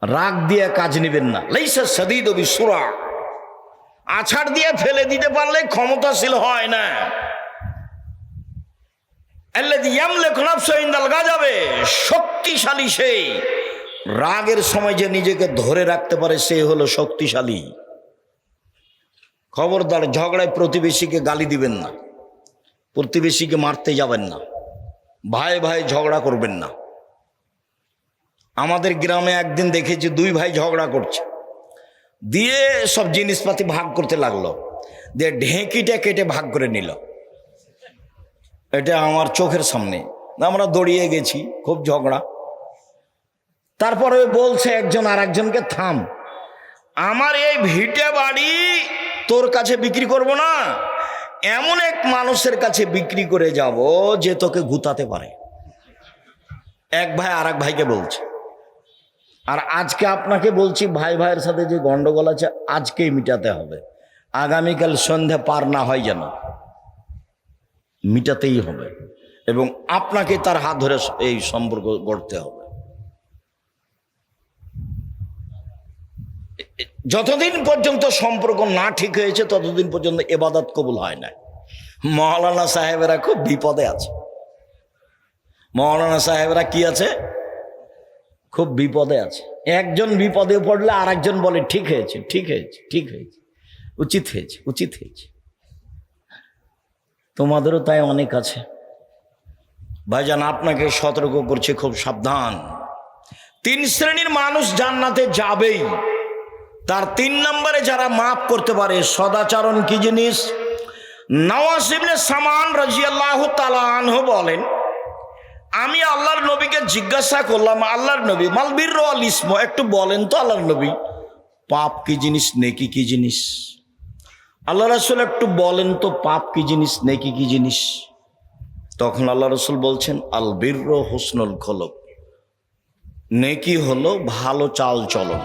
রাগ দিয়ে কাজ নেবেন না। লাইসা সাদীদু বিসুরা, আছাড় দিয়ে ফেলে দিতে পারলে ক্ষমতাশীল হয় না। আল্লাযী ইয়ামলিকু নাফসাহু ইনদাল গাযাবে, শক্তিশালী সেই। রাগের সময় যে নিজেকে ধরে রাখতে পারে সে হলো শক্তিশালী। খবরদার ঝগড়ায় প্রতিবেশীকে গালি দিবেন না, প্রতিবেশীকে মারতে যাবেন না, ভাই ভাই ঝগড়া করবেন না। আমাদের গ্রামে একদিন দেখেছি 2 ভাই ঝগড়া করছে, দিয়ে সব জিনিসপাতি ভাগ করতে লাগলো, দিয়ে ঢেঁকিটা কেটে ভাগ করে নিল। এটা আমার চোখের সামনে, আমরা দৌড়িয়ে গেছি, খুব ঝগড়া। তারপরে বলছে একজন আর একজনকে, থাম, আমার এই ভিটে বাড়ি তোর কাছে বিক্রি করব না, এমন এক মানুষের কাছে বিক্রি করে যাব যে তোকে গুতাতে পারে। এক ভাই আর এক ভাইকে বলছে। আর আজকে আপনাকে বলছি, ভাই ভাইয়ের সাথে যে গন্ডগোল আছে আজকেই মিটাতে হবে, আগামীকাল সন্ধ্যা পার না হয় যেন, মিটাতেই হবে। এবং আপনাকে তার হাত ধরে এই সম্পর্ক গড়তে হবে। যতদিন পর্যন্ত সম্পর্ক না ঠিক হয়েছে ততদিন পর্যন্ত ইবাদত কবুল হয় না। মাওলানা সাহেবেরা খুব বিপদে আছে। মাওলানা সাহেবেরা কি আছে? খুব বিপদে আছে। একজন বিপদে পড়লে আর একজন বলে ঠিক হয়েছে, ঠিক হয়েছে, ঠিক হয়েছে, উচিত হয়েছে, উচিত হয়েছে। তোমাদেরও তাই অনেক আছে। ভাইজান, আপনাকে সতর্ক করছে, খুব সাবধান। 3 শ্রেণীর মানুষ জান্নাতে যাবেই। তার 3 নম্বরে যারা মাফ করতে পারে। সদাচরণ কি জিনিস? নওয়াস ইবনে সামান রাদিয়াল্লাহু তাআলা আনহু বলেন, আমি আল্লাহর নবীকে জিজ্ঞাসা করলাম, আল্লাহর নবী, মাল বিররু ওয়াল ইসম, একটু বলেন তো আল্লাহর নবী, পাপ কি জিনিস, নেকি কি জিনিস? আল্লাহ রাসূল একটু বলেন তো, পাপ কি জিনিস, নেকি কি জিনিস? তখন আল্লাহ রাসূল বলছেন, আল বিররু হুসনুল খুলুক, নেকি হলো ভালো চাল চলন।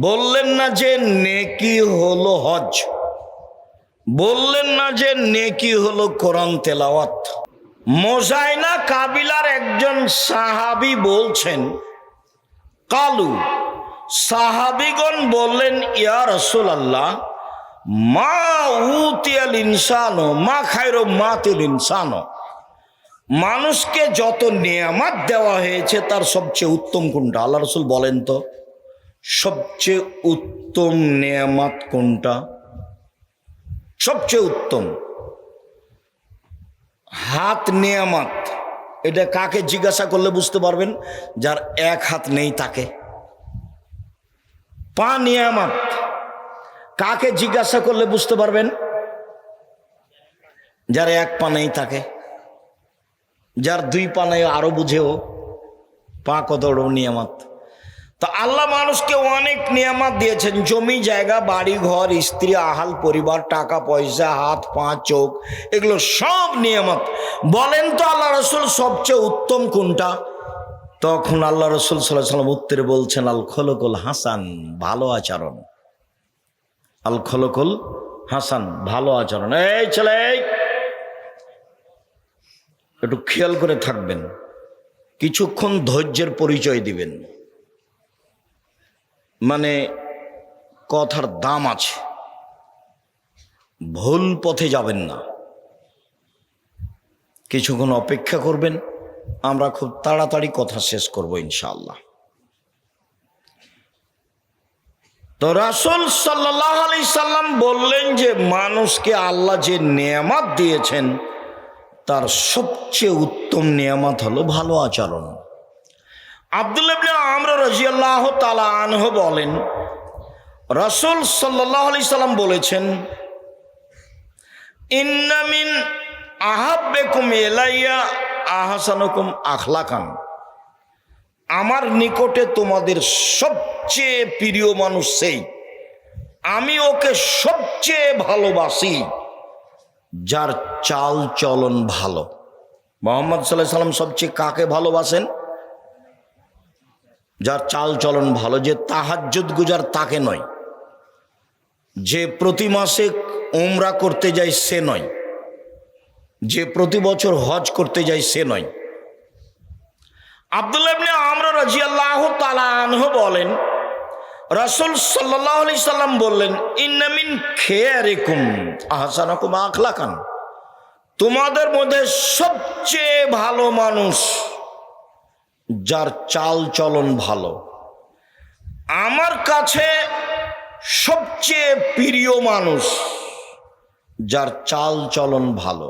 বললেন না যে নেকি হলো হজ, বললেন না যে নেকি হলো কোরআন তেলাওয়াত। মোজাইনা কাবিলার একজন সাহাবী বলছেন, কালু, সাহাবীগণ বললেন, ইয়া রাসূলুল্লাহ, মা উতিয়াল ইনসানো মা খায়রু মাতিল ইনসানো, মানুষকে যত নেয়ামত দেওয়া হয়েছে তার সবচেয়ে উত্তম কোনটা? আল্লাহ রাসূল বলেন তো, সবচেয়ে উত্তম নেয়ামত কোনটা? সবচেয়ে উত্তম হাত নেয়ামত। এটা কাকে জিজ্ঞাসা করলে বুঝতে পারবেন? যার 1 হাত নেই তাকে। পা নেয়ামত, কাকে জিজ্ঞাসা করলে বুঝতে পারবেন? যার 1 পা নেই তাকে। যার 2 পা নেই আরো বুঝেও পা কত বড় নিয়ামত। তা আল্লাহ মানুষকে অনেক নিয়ামত দিয়েছেন, জমি জায়গা, বাড়ি ঘর, স্ত্রী, আহাল পরিবার, টাকা পয়সা, হাত পা চোখ, এগুলো সব নিয়ামত। বলেন তো আল্লাহ রসুল সবচেয়ে উত্তম কোনটা? তখন আল্লাহ রসুল সাল্লাল্লাহু আলাইহি ওয়াসাল্লাম উত্তরে বলছেন, আল খলকুল হাসান, ভালো আচরণ। আল খলকুল হাসান, ভালো আচরণ। এই ছেলে, একটু খেয়াল করে থাকবেন, কিছুক্ষণ ধৈর্যের পরিচয় দিবেন, মানে কথার দাম আছে, ভুল পথে যাবেন না। কিছুক্ষণ অপেক্ষা করবেন, আমরা খুব তাড়াতাড়ি কথা শেষ করব ইনশাআল্লাহ। তো রাসূল সাল্লাল্লাহু আলাইহি সাল্লাম বললেন যে মানুষকে আল্লাহ যে নেয়ামত দিয়েছেন তার সবচেয়ে উত্তম নেয়ামত হলো ভালো আচরণ। আব্দুল্লাহ ইবনে আমর রাদিয়াল্লাহু তাআলা আনহু বলেন, রাসূল সাল্লাল্লাহু আলাইহি সাল্লাম বলেছেন, ইন্না মিন আহাব্বিকুম ইলাইয়া আহসানুকুম আখলাকান, আমার নিকটে তোমাদের সবচেয়ে প্রিয় মানুষ সেই, আমি ওকে সবচেয়ে ভালোবাসি যার চাল চলন ভালো। মুহাম্মদ সাল্লাল্লাহু আলাইহি সাল্লাম সবচেয়ে কাকে ভালোবাসেন? যার চাল চলন ভালো, যে তাহাজ্জুদ গুজার তাকে নয়, যে প্রতি মাসে উমরা করতে যায় সে নয়, যে প্রতি বছর হজ করতে যায় সে নয়। আব্দুল্লাহ ইবনে আমর রাদিয়াল্লাহু তাআলা আনহু বলেন, রাসূল সাল্লাল্লাহু আলাইহি সাল্লাম বললেন, ইন্না মিন খিয়ারিকুম আহসানুকুম আখলাকান, তোমাদের মধ্যে সবচেয়ে ভালো মানুষ যার চাল চলন ভালো। আমার কাছে সবচেয়ে প্রিয় মানুষ যার চাল চলন ভালো।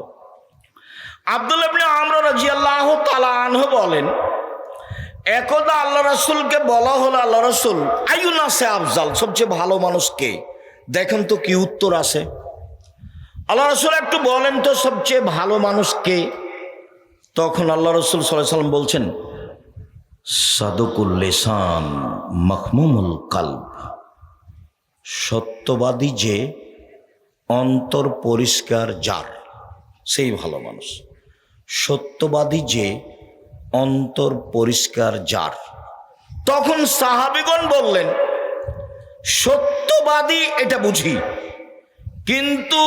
আব্দুল্লাহ ইবনে আমর রাদিয়াল্লাহু তাআলা আনহু বলেন, একদা আল্লাহ রাসূলকে বলা হলো, আল্লাহ রাসূল, আইয়ুন্নাসে আফজাল, সবচেয়ে ভালো মানুষ কে? দেখেন তো কি উত্তর আসে। আল্লাহ রাসূল একটু বলেন তো সবচেয়ে ভালো মানুষ কে? তখন আল্লাহ রাসূল সাল্লাল্লাহু আলাইহি ওয়াসাল্লাম বলছেন, সাদুকুল লিসান মাখমুমুল কলব, সত্যবাদী যে, অন্তর পরিষ্কার যার, সেই ভালো মানুষ। সত্যবাদী যে, অন্তর পরিষ্কার যার। তখন সাহাবীগণ বললেন, সত্যবাদী এটা বুঝি, কিন্তু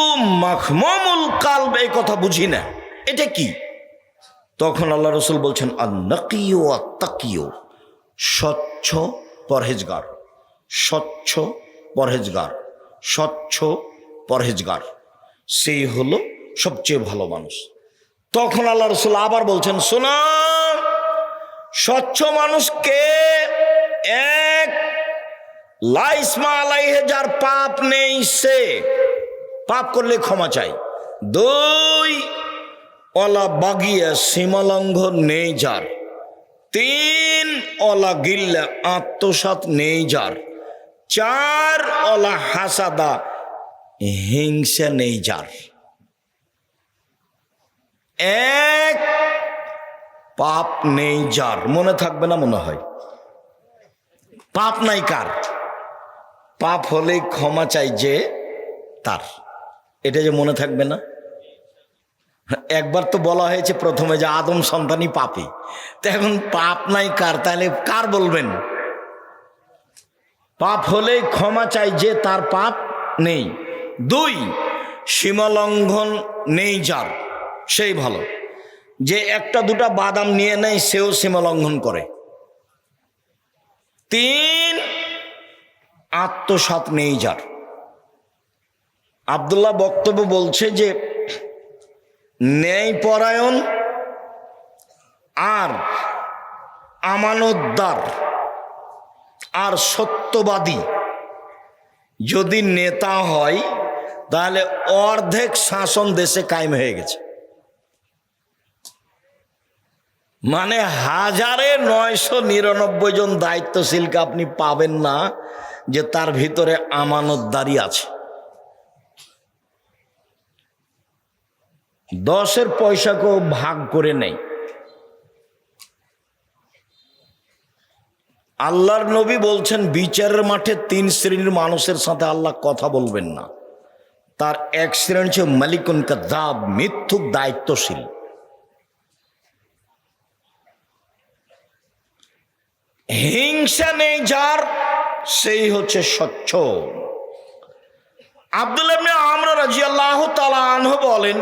মাখমুমুল কলব এই কথা বুঝি না, এটা কি? তখন আল্লাহ রাসূল বলছেন, আন-নাকিয়ু ওয়াত-তাকিয়ু, স্বচ্ছ পরহেজগার, স্বচ্ছ পরহেজগার, স্বচ্ছ পরহেজগার, সেই হলো সবচেয়ে ভালো মানুষ। তখন আল্লাহ রাসূল আবার বলছেন, শোনো, স্বচ্ছ মানুষ কে? এক, লা ইসমা আলাইহি, যার পাপ নেই সে, পাপ করলে ক্ষমা চাই। দুই, ওয়ালা বাগিয়া, সীমালঙ্ঘন নেই যার। তিন, ওয়ালা গিল্লা, আত্মসাৎ নেই যার। চার, ওয়ালা হাসাদা, হিংসা নেই যার। এক, পাপ নেই যার। মনে থাকবে না মনে হয়? পাপ নাই কার? পাপ হলে ক্ষমা চাই যে তার, এটা যে মনে থাকবে না? একবার তো বলা হয়েছে প্রথমে যে আদম সন্তানই পাপী, তো এখন পাপ নাই কার, তাহলে কার বলবেন? পাপ হলে ক্ষমা চাই যে তার পাপ নেই। দুই, সীমালঙ্ঘন নেই যার, সেই ভালো। যে একটা দুটা বাদাম নিয়ে নেয় সেও সীমালঙ্ঘন করে। তিন, আত্মসাৎ নেই যার। আব্দুল্লাহ বক্তব্য বলছে যে ন্যায়পরায়ণ আর আমানতদার আর সত্যবাদী যদি নেতা হয় তাহলে অর্ধেক শাসন দেশে কায়েম হয়ে গেছে। মানে 1999 জন দায়িত্বশীলকে আপনি পাবেন না যে তার ভিতরে আমানতদারি আছে। 10-এর পয়সাকেও ভাগ করে নেই। আল্লাহর নবী বলছেন বিচারের মাঠে 3 শ্রেণীর মানুষের সাথে আল্লাহ কথা বলবেন না। তার এক শ্রেণী হচ্ছে মালিকুন কাযাব, মিথ্যুক দায়িত্বশীল। হিংসা নেই যার, সেই হচ্ছে স্বচ্ছ। আব্দুল্লাহ ইবনে আমর রাদিয়াল্লাহু তাআলা আনহু বলেন,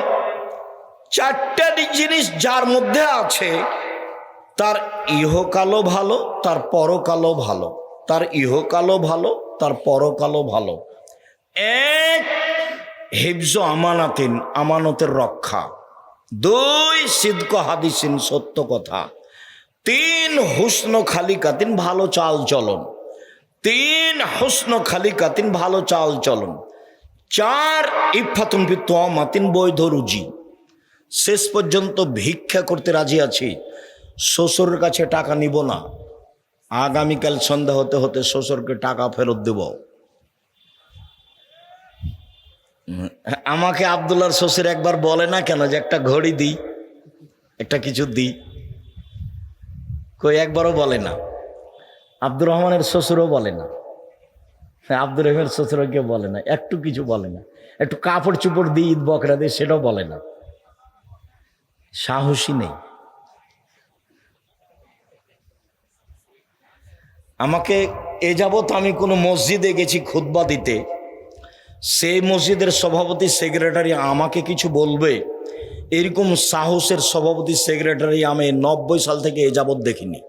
4টা জিনিস যার মধ্যে আছে তার ইহকালও ভালো, তার পরকালও ভালো। তার ইহকালও ভালো, তার পরকালও ভালো। 1, হিফজ আমানাতিন, আমানতের রক্ষা। 2, সিদক হাদিসিন, সত্য কথা। 3, হুসন খালিকাতিন, ভালো চাল চলন। 3, হুসন খালিকাতিন, ভালো চাল চলন। 4, ইফাতুন ফি তুমাতিন, বৈধ রুজি। শেষ পর্যন্ত ভিক্ষা করতে রাজি আছি, শ্বশুরের কাছে টাকা নিব না, আগামীকাল সন্ধ্যা হতে হতে শ্বশুরকে টাকা ফেরত দেব। আমাকে আব্দুল্লাহর শ্বশুর একবার বলে না কেন যে একটা ঘড়ি দিই, একটা কিছু দিই? কই একবারও বলে না। আব্দুর রহমানের শ্বশুরও বলে না, আব্দুর রহমানের শ্বশুরও কেউ বলে না, একটু কিছু বলে না। একটু কাপড় চুপড় দিই, ঈদ বকরা দিই, সেটাও বলে না। সাহসী নেই। আমাকে এ যাবৎ আমি কোনো মসজিদে গেছি খুতবা দিতে, সেই মসজিদের সভাপতি সেক্রেটারি আমাকে কিছু বলবে এরকম সাহসের সভাপতি সেক্রেটারি আমি 90 সাল থেকে এ যাবৎ দেখিনি।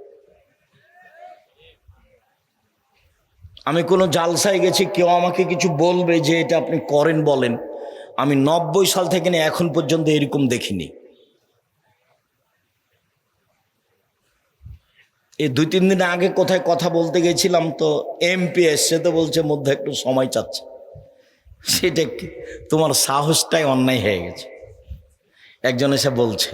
আমি কোনো জালসায় গেছি, কেউ আমাকে কিছু বলবে যে এটা আপনি করেন বলেন, আমি 90 সাল থেকে নিয়ে এখন পর্যন্ত এরকম দেখিনি। এই 2-3 দিন আগে কোথায় কথা বলতে গেছিলাম, তো এমপি এসছে, তো বলছে মধ্যে একটু সময় চাচ্ছে। সেটা কি তোমার সাহসটাই অন্যায় হয়ে গেছে। একজন এসে বলছে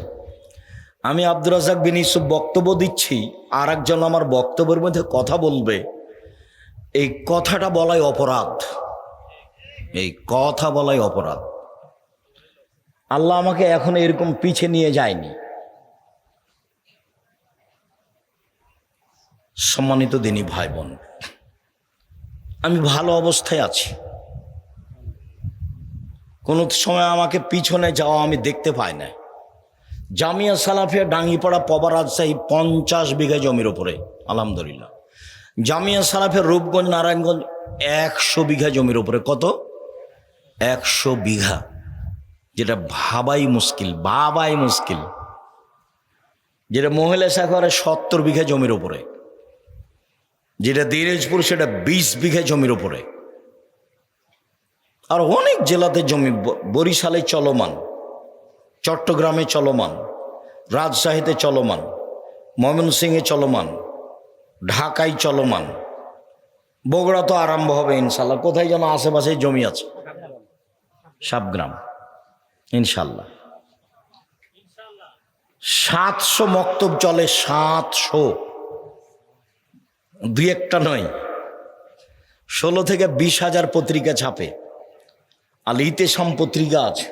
আমি আব্দুর রাজ্জাক বিন ইউসুফ বক্তব্য দিচ্ছি, আর একজন আমার বক্তব্যের মধ্যে কথা বলবে, এই কথাটা বলাই অপরাধ, এই কথা বলাই অপরাধ। আল্লাহ আমাকে এখন এরকম পিছে নিয়ে যায়নি। সম্মানিত দিনী ভাই বোন, আমি ভালো অবস্থায় আছি। কোনো সময় আমাকে পিছনে যাওয়া আমি দেখতে পাই না। জামিয়া সালাফিয়া ডাঙ্গিপাড়া পবা রাজশাহী 50 বিঘা জমির ওপরে, আলহামদুলিল্লাহ। জামিয়া সালাফিয়া রূপগঞ্জ নারায়ণগঞ্জ 100 বিঘা জমির ওপরে। কত? 100 বিঘা, যেটা ভাবাই মুশকিল, ভাবাই মুশকিল। যেটা মহিলা শাখারে 70 বিঘা জমির ওপরে, যেটা দিনাজপুর সেটা 20 বিঘা জমির ওপরে, আর অনেক জেলাতে জমি, বরিশালে চলমান, চট্টগ্রামে চলমান, রাজশাহীতে চলমান, ময়মনসিংহে চলমান, ঢাকায় চলমান, বগুড়া তো আরম্ভ হবে ইনশাল্লাহ। কোথায় যেন আশেপাশে জমি আছে, সাবগ্রাম, ইনশাল্লাহ। 700 মক্তব চলে, 700, 2-1টা নয়। 16 থেকে 20 হাজার পত্রিকা ছাপে। আল ইতেসাম পত্রিকা আছে,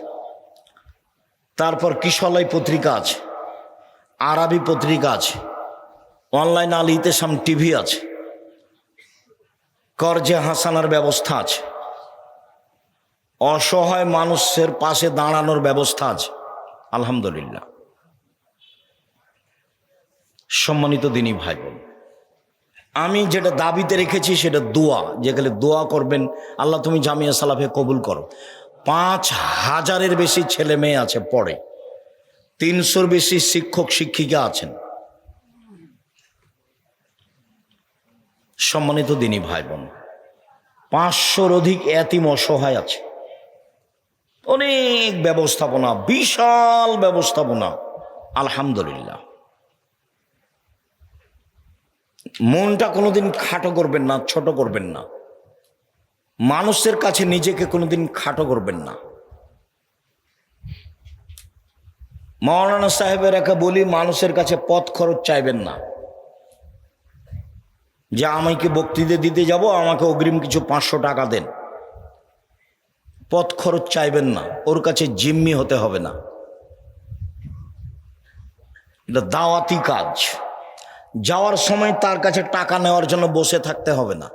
তারপর কিশলয় পত্রিকা আছে, আরবি পত্রিকা আছে, অনলাইন আল ইতেসাম টিভি আছে, করজে হাসানার ব্যবস্থা আছে, অসহায় মানুষের পাশে দাঁড়ানোর ব্যবস্থা আছে, আলহামদুলিল্লাহ। সম্মানিত দিনী ভাই বোন, আমি যেটা দাবিতে রেখেছি সেটা দোয়া, যেখানে দোয়া করবেন আল্লাহ তুমি জামিয়া সালাফে কবুল করো। 5000-এর বেশি ছেলে মেয়ে আছে পড়ে, 300-র বেশি শিক্ষক শিক্ষিকা আছেন। সম্মানিত দিনী ভাই বোন, 500-র অধিক এতিম অসহায় আছে। অনেক ব্যবস্থাপনা, বিশাল ব্যবস্থাপনা, আলহামদুলিল্লাহ। মনটা কোনোদিন খাটো করবেন না, ছোট করবেন না। মানুষের কাছে নিজেকে কোনোদিন খাটো করবেন না। মাওলানা সাহেবের একা বলি, মানুষের কাছে পথ খরচ চাইবেন না, যে আমাকে বক্তৃতা দিতে যাব, আমাকে অগ্রিম কিছু 500 টাকা দেন। পথ খরচ চাইবেন না, ওর কাছে জিম্মি হতে হবে না। এটা দাওয়াতি কাজ। যাওয়ার সময় তার কাছে টাকা নেওয়ার জন্য বসে থাকতে হবে না,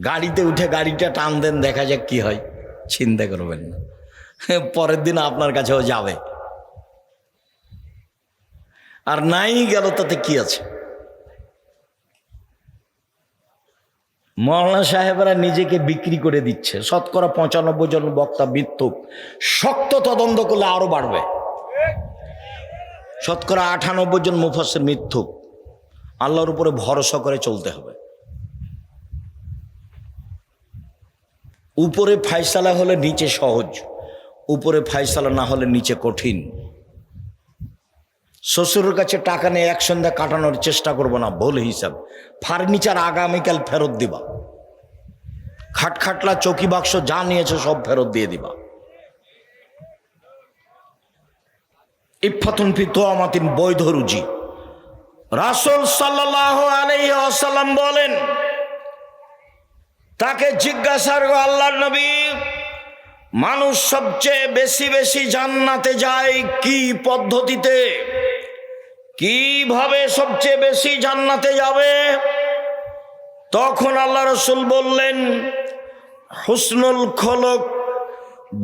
গাড়িতে উঠে গাড়িটা টান দেন, দেখা যাক কি হয়, চিন্তা করবেন না, পরের দিন আপনার কাছেও যাবে। আর নাই গেল তাতে কি আছে? মৌলানা সাহেবরা নিজেকে বিক্রি করে দিচ্ছে। শতকরা 95 জন বক্তা মিথ্যুক, শক্ত তদন্ত করলে আরো বাড়বে। শতকরা 98 জন মুফাসসির মিথ্যুক। আল্লাহর উপরে ভরসা করে চলতে হবে। উপরে ফায়সালা হলে নিচে সহজ, উপরে ফায়সালা না হলে নিচে কঠিন। শ্বশুরের কাছে টাকা নিয়ে এক সন্ধ্যা কাটানোর চেষ্টা করবো না, ভুল হিসাব। ফার্নিচার আগামীকাল ফেরত দিবা, খাটখাটলা চৌকি বাক্স যা নিয়েছে সব ফেরত দিয়ে দিবা। ইফাতুন ফি তোয়ামাতিন, বৈধ রুজি। রাসূল সাল্লাল্লাহু আলাইহি ওয়াসাল্লাম বলেন, তাকে জিজ্ঞাসা করো আল্লাহর নবী, মানুষ সবচেয়ে বেশি বেশি জান্নাতে যায় কি পদ্ধতিতে, কিভাবে সবচেয়ে বেশি জান্নাতে যাবে? তখন আল্লাহ রাসূল বললেন, হুসনুল খলক,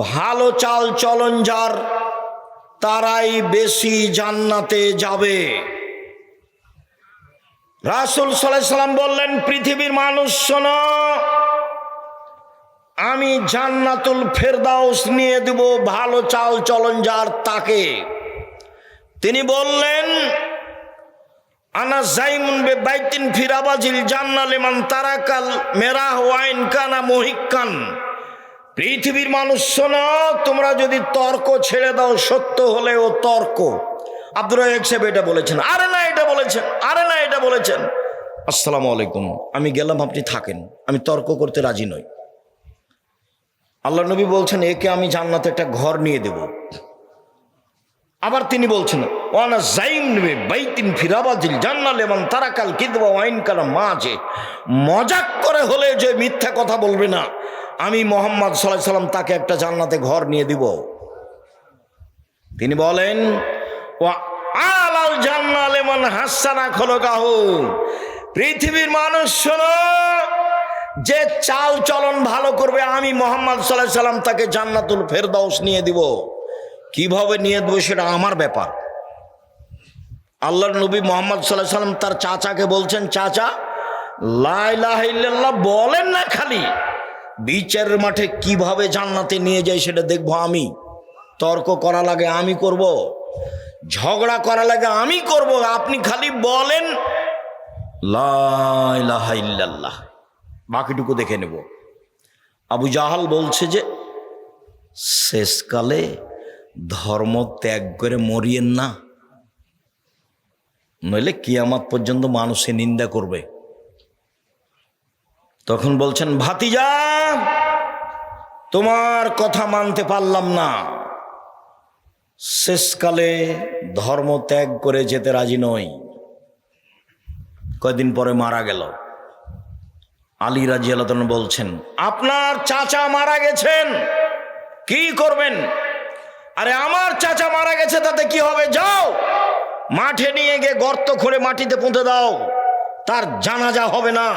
ভালো চাল চলন যার, তারাই বেশি জান্নাতে যাবে। রাসূল সাল্লাল্লাহু আলাইহি সাল্লাম বললেন, পৃথিবীর মানুষ শোনো, আমি জান্নাতুল ফেরদাউস নিয়ে দেব ভালো চাল চলন যার তাকে। তিনি বললেন, আনা জাইমুন বে বাইতিন ফিরাবাজিল জান্নাহ লিমান তারাকাল মেরাহ ওয়াইন কানা মুহিক্কান। পৃথিবীর মানুষ শোনো, তোমরা যদি তর্ক ছেড়ে দাও, সত্য হলেও তর্ক। আব্দুর রাজ্জাক সাহেব এটা বলেছেন, আরে না এটা বলেছেন, আরে না এটা বলেছেন। আসসালামু আলাইকুম, আমি গেলাম, আপনি থাকেন, আমি তর্ক করতে রাজি নই। আল্লাহ নবী বলছেন, একে আমি জান্নাতে একটা ঘর নিয়ে দেব। আবার তিনি বলছেন, ওয়ানা জাইম বে বাইতিন ফিরাবাজিল জান্নাহ লিমান তারাকাল কিদবা ওয়াইন কানা মাঝে। মজাক করে হলে যে মিথ্যা কথা বলবে না, আমি মুহাম্মদ সাল্লাল্লাহু আলাইহি সাল্লাম তাকে একটা জান্নাতে ঘর নিয়ে দিব। তিনি বলেন, ওয়া আলাল জান্নাহ লিমান হাসানা খলকাহু। পৃথিবীর মানুষ শোনো, যে চাল চলন ভালো করবে, আমি মুহাম্মদ সাল্লাল্লাহু আলাইহি সাল্লাম তাকে জান্নাতুল ফেরদাউস নিয়ে দিব। কিভাবে নিয়ে দেবো সেটা আমার ব্যাপার। আল্লাহর নবী মুহাম্মদ সাল্লাল্লাহু আলাইহি সাল্লাম তার চাচাকে বলছেন, চাচা লা ইলাহা ইল্লাল্লাহ বলেন না, খালি বিচারের মাঠে কিভাবে জান্নাতে নিয়ে যায় সেটা দেখবো আমি। তর্ক করা লাগে আমি করব, ঝগড়া করা লাগে আমি করব, আপনি খালি বলেন লা ইলাহা ইল্লাল্লাহ, বাকিটুকু দেখে নেব। আবু জাহাল বলছে যে শেষকালে ধর্ম ত্যাগ করে মরিয়েন না, নইলে কিয়ামত পর্যন্ত মানুষে নিন্দা করবে। তখন বলছেন, ভাতিজা তোমার কথা মানতে পারলাম না, শেষকালে ধর্ম ত্যাগ করে যেতে রাজি নই। কয়দিন পরে মারা গেল। আলী রাদিয়াল্লাহু তাআলা বলছেন, আপনার চাচা মারা গেছেন, কি করবেন? আরে আমার চাচা মারা গেছে, তাতে কি হবে? যাও মাঠে নিয়ে গিয়ে গর্ত খুঁড়ে মাটিতে পুঁতে দাও। তার জানাজা হবে না,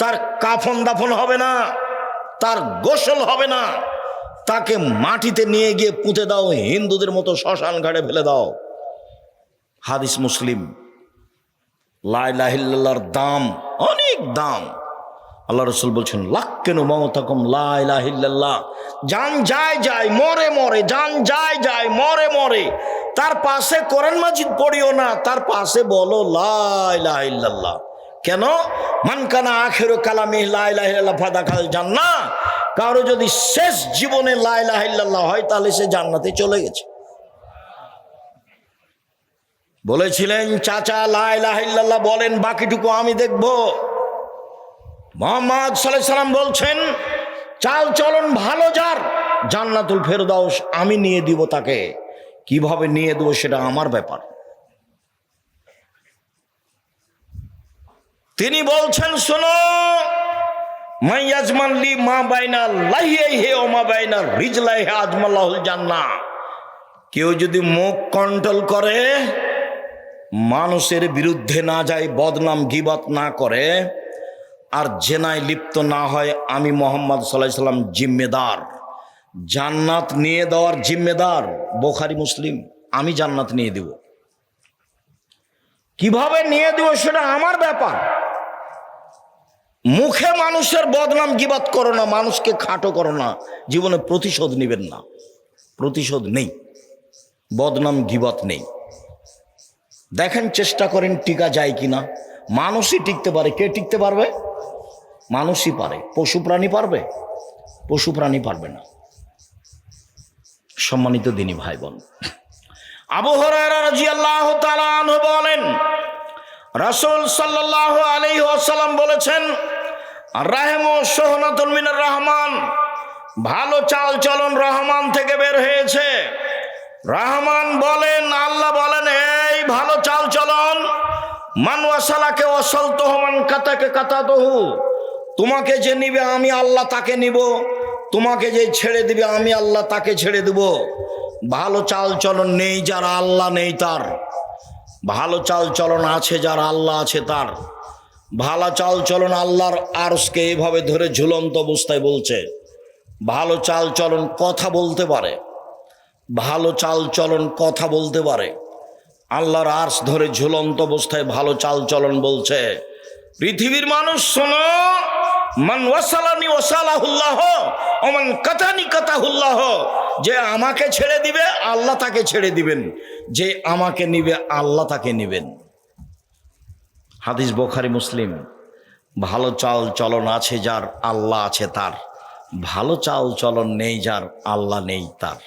তার কাফন দাফন হবে না, তার গোসল হবে না, তাকে মাটিতে নিয়ে গিয়ে পুঁতে দাও, হিন্দুদের মতো শ্মশান ঘাটে ফেলে দাও। হাদিস মুসলিম। লা ইলাহা ইল্লাল্লাহর দাম অনেক দাম। আল্লাহ রাসূল বলছেন, লাক্কিনু মাউতাকুম লা ইলাহা ইল্লাল্লাহ। জান যায় যায় মরে মরে, জান যায় যায় মরে মরে। তার পাশে কোরআন মাজিদ পড়িও না, তার পাশে বলো লা ইলাহা ইল্লাল্লাহ। কেন? মান কানা আখিরু কালামি লা ইলাহা ইল্লাল্লাহ ফাদাখাল জান্নাহ। কারো যদি শেষ জীবনে লা ইলাহা ইল্লাল্লাহ হয়, তাহলে সে জান্নাতে চলে গেছে। বলেছিলেন, চাচা লা ইলাহা ইল্লাল্লাহ বলেন, বাকিটুকু আমি দেখব। মুহাম্মদ সাল্লাল্লাহু আলাইহি সাল্লাম বলছেন, চাল চলন ভালো যার, জান্নাতুল ফেরদাউস আমি নিয়ে দিব তাকে। কিভাবে নিয়ে দেবো সেটা আমার ব্যাপার। তিনি বলছেন, শোনো, মাইয়াজমান লি মা বাইনা লাহিয়াইহি ওয়া মা বাইনা রিজলাইহি আজমাল্লাহুল জান্নাহ। কেউ যদি মুখ কন্ট্রোল করে, মানুষের বিরুদ্ধে না যায়, বদনাম গীবত না করে, আর জেনায় লিপ্ত না হয়, আমি মুহাম্মদ সাল্লাল্লাহু আলাইহি সাল্লাম জিম্মেদার, জান্নাত নিয়ে দেওয়ার জিম্মেদার। বুখারী মুসলিম। আমি জান্নাত নিয়ে দেব। কিভাবে নিয়ে দেব সেটা আমার ব্যাপার। মুখে মানুষের বদনাম গীবত করো না, মানুষকে খাটো করো না, জীবনে প্রতিশোধ নেবেন না। প্রতিশোধ নেই, বদনাম গীবত নেই। দেখেন, চেষ্টা করেন টিকা যায় কিনা। মানুষই টিকতে পারে, কে টিকতে পারবে? মানুষই পারে। পশু প্রাণী পারবে? পশু প্রাণী পারবে না। সম্মানিত দিনী ভাই বোন, আবু হুরায়রা রাদিয়াল্লাহু তাআলা আনহু বলেন, রাসূল সাল্লাল্লাহু আলাইহি ওয়াসাল্লাম বলেছেন, রাহমু সুহনাতুন মিনার রহমান, ভালো চাল চলন রহমান থেকে বের হয়েছে। রহমান বলেন, আল্লাহ বলেন, এই ভালো চাল চলন, মান ওয়াসালাকে ওয়াসালতুহু, মান কাতাকে কাতাতুহু, তোমাকে যে নিবে আমি আল্লাহ তাকে নিব, তোমাকে যে ছেড়ে দিবে আমি আল্লাহ তাকে ছেড়ে দেব। ভালো চাল চলন নেই যার আল্লাহ নেই তার, ভালো চাল চলন আছে যার আল্লাহ আছে তার। ভালো চাল চলন আল্লাহর আরশকে এইভাবে ধরে ঝুলন্ত অবস্থায় বলছে। ভালো চাল চলন কথা বলতে পারে, ভালো চাল চলন কথা বলতে পারে। আল্লাহর আরশ ধরে ঝুলন্ত অবস্থায় ভালো চাল চলন বলছে। পৃথিবীর মানুষ শোনো, মান ওয়াসালানি ওয়াসালাহুল্লাহ ওয়া মান কাতানি কাতাহুল্লাহ, যে আমাকে ছেড়ে দিবে আল্লাহ তাকে ছেড়ে দিবেন, যে আমাকে নিবে আল্লাহ তাকে নিবেন। হাদিস বুখারী মুসলিম। ভালো চাল চলন আছে যার আল্লাহ আছে তার, ভালো চাল চলন নেই যার আল্লাহ নেই তার।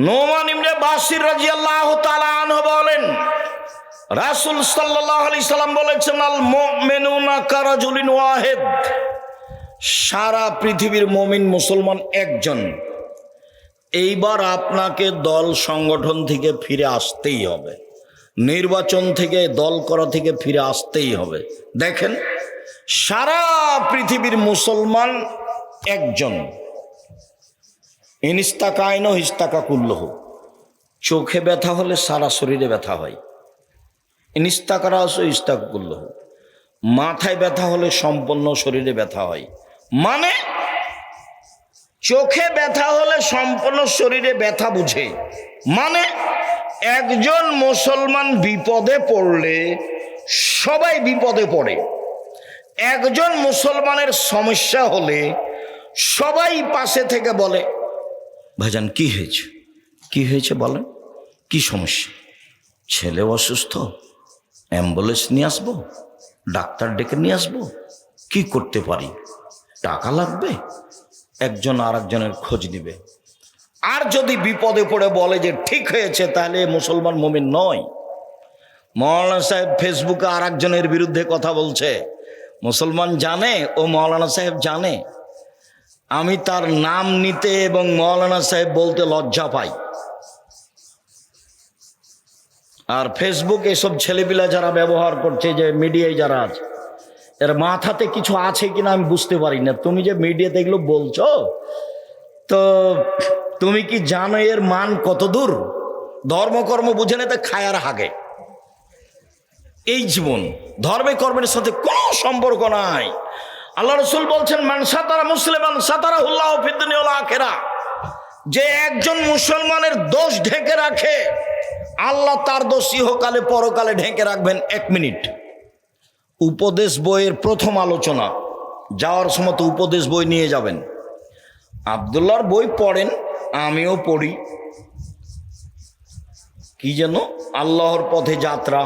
নোমান ইবনে বাশির রাদিয়াল্লাহু তাআলা আনহু বলেন, রাসূল সাল্লাল্লাহু আলাইহি সাল্লাম বলেছেন, আল মুমিনুনা কারাজুলিন ওয়াহিদ, সারা পৃথিবীর মুমিন মুসলমান একজন। এইবার আপনাকে দল সংগঠন থেকে ফিরে আসতেই হবে, নির্বাচন থেকে দল করা থেকে ফিরে আসতেই হবে। দেখেন, সারা পৃথিবীর মুসলমান একজন। ইনস্তাকাইন হিস্তাকা কুল্লহ, চোখে ব্যথা হলে সারা শরীরে ব্যথা হয়। ইনস্তাকারা ইস্তাকা কুল্লহ, মাথায় ব্যথা হলে সম্পূর্ণ শরীরে ব্যথা হয়। মানে চোখে ব্যথা হলে সম্পূর্ণ শরীরে ব্যথা বুঝে। মানে একজন মুসলমান বিপদে পড়লে সবাই বিপদে পড়ে। একজন মুসলমানের সমস্যা হলে সবাই পাশে থেকে বলে, ভাইজান কি হয়েছে, কি হয়েছে বলেন, কি সমস্যা? ছেলে অসুস্থ, অ্যাম্বুলেন্স নিয়ে আসবো, ডাক্তার ডেকে নিয়ে আসবো, কি করতে পারি, টাকা লাগবে, একজন আর একজনের খোঁজ নিবে। আর যদি বিপদে পড়ে বলে যে ঠিক হয়েছে, তাহলে মুসলমান মুমিন নয়। মৌলানা সাহেব ফেসবুকে আর একজনের বিরুদ্ধে কথা বলছে, মুসলমান জানে ও মৌলানা সাহেব জানে। আমি তার নাম নিতে এবং মৌলানা সাহেব বলতে লজ্জা পাই। আর ফেসবুক এসব ছেলেপিলা যারা ব্যবহার করছে, যে মিডিয়ায় যারা আছে, এর মাথাতে কিছু আছে কিনা আমি বুঝতে পারি না। তুমি যে মিডিয়াতে এগুলো বলছো, তো তুমি কি জানো এর মান কত দূর? ধর্মকর্ম বুঝে নিতে খায়ার হাগে। এই জীবন ধর্মে কর্মের সাথে কোনো সম্পর্ক নাই। আল্লাহ রাসূল বলছেন, মান সাতারা মুসলিমান সাতারাহুল্লাহু ফিদ দুনিয়া ওয়াল আখিরাহ, যে একজন মুসলমানের দোষ ঢেকে রাখে, আল্লাহ তার দোষ ইহকালে পরকালে ঢেকে রাখবেন। 1 মিনিট। উপদেশ বইয়ের প্রথম আলোচনা, যাওয়ার সময় তো উপদেশ বই নিয়ে যাবেন। আব্দুল্লাহর বই পড়েন, আমিও পড়ি। কি যেন আল্লাহর পথে যাত্রা,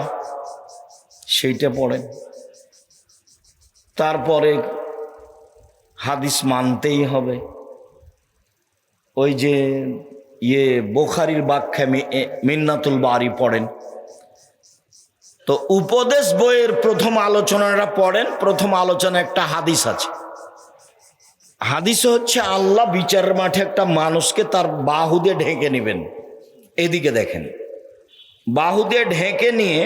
সেইটা পড়েন। তারপরে হাদিস মানতেই হবে। ওই যে বুখারীর ব্যাখ্যা মিন্নাতুল বারি পড়েন। তো উপদেশ বইয়ের প্রথম আলোচনাটা পড়েন। প্রথম আলোচনা একটা হাদিস আছে। হাদিস হচ্ছে, আল্লাহ বিচারের মাঠে একটা মানুষকে তার বাহু দিয়ে ঢেকে নেবেন। এদিকে দেখেন, বাহু দিয়ে ঢেকে নিয়ে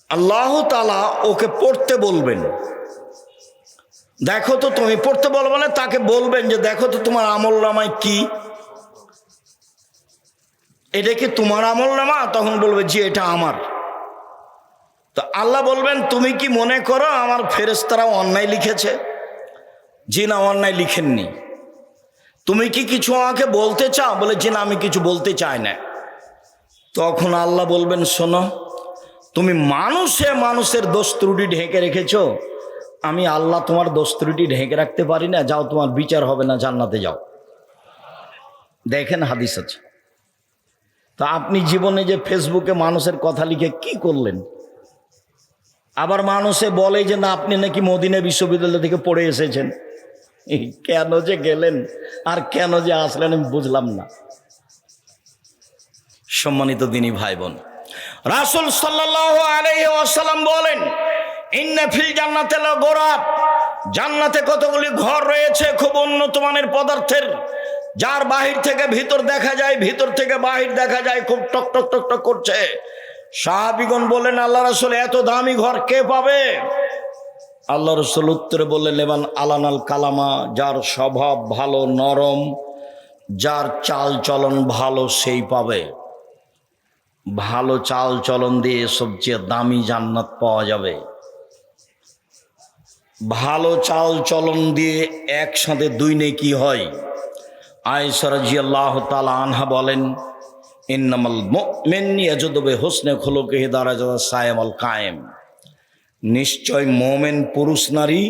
আল্লাহ তাআলা ওকে পড়তে বলবেন। দেখো তো, তুমি পড়তে বলবে না, তাকে বলবেন যে দেখো তো তোমার আমলনামায় কি, এটা কি তোমার আমল নামা? তখন বলবে জি এটা আমার। তো আল্লাহ বলবেন তুমি কি মনে করো আমার ফেরেশতারা অন্যায় লিখেছে? জি না, অন্যায় লিখেননি। তুমি কি কিছু আমাকে বলতে চাও? বলে জি না, আমি কিছু বলতে চাই না। তখন আল্লাহ বলবেন শোনো, তুমি মানুষের দোষ ত্রুটি ঢেকে রেখেছো, আমি আল্লাহ তোমার দোষ ত্রুটি ঢেকে রাখতে পারি না, যাও তোমার বিচার হবে না, জান্নাতে যাও। দেখেন হাদিস আছে। তা আপনি জীবনে যে ফেসবুকে মানুষের কথা লিখে কি করলেন? আবার মানুষে বলে যে না আপনি নাকি মদিনা বিশ্ববিদ্যালয় থেকে পড়ে এসেছেন। কেন যে গেলেন আর কেন যে আসলেন আমি বুঝলাম না। সম্মানিত দিনী ভাই বোন, রাসূল সাল্লাল্লাহু আলাইহি ওয়াসাল্লাম বলেন ইন্না ফিল জান্নাতি লাগুরাব, জান্নাতে কতগুলি ঘর রয়েছে খুব উন্নত মানের পদার্থের, যার বাহির থেকে ভিতর দেখা যায়, ভিতর থেকে বাহির দেখা যায়, খুব টক টক টক টক করছে। সাহাবীগণ বলেন আল্লাহ রাসূল এত দামি ঘর কে পাবে? আল্লাহ রাসূল উত্তরে বললেন লেবান আলানাল কালামা, যার স্বভাব ভালো নরম, যার চাল চলন ভালো সেই পাবে। ভালো চাল চলন দিয়ে সবচেয়ে দামি জান্নাত পাওয়া যাবে। ভালো চাল চলন দিয়ে একসাথে দুই নেকি হয়। আয়েশা রাদিয়াল্লাহু তাআলা আনহা বলেন ইন্নামাল মুমিন ইয়াজুদু বিহুসনি খুলুকিহি দারাজাতাস সায়ামাল কায়েম, নিশ্চয় মোমেন পুরুষ নারী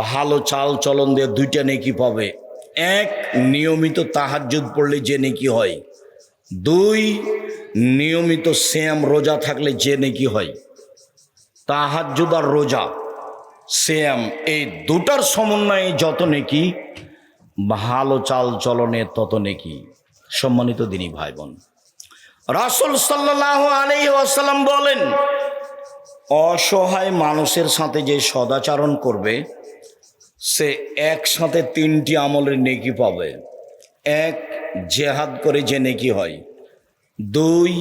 ভালো চাল চলন দিয়ে দুইটা নেকি পাবে। এক, নিয়মিত তাহাজ্জুদ পড়লে যে নেকি হয়। দুই, নিয়মিত সিয়াম রোজা থাকলে যে নেকি হয়। তাহাজ্জুদ আর রোজা সিয়াম এই দুটার সমন্বয়ে যত নেকি, ভালো চাল চলনে তত নেকি। সম্মানিত দিনী ভাই বোন, রাসূল সাল্লাল্লাহু আলাইহি ওয়াসাল্লাম বলেন অসহায় মানুষের সাথে যে সদাচরণ করবে সে একসাথে তিনটি আমলের নেকি পাবে। এক, জিহাদ করে যে নেকি হয়। দুই,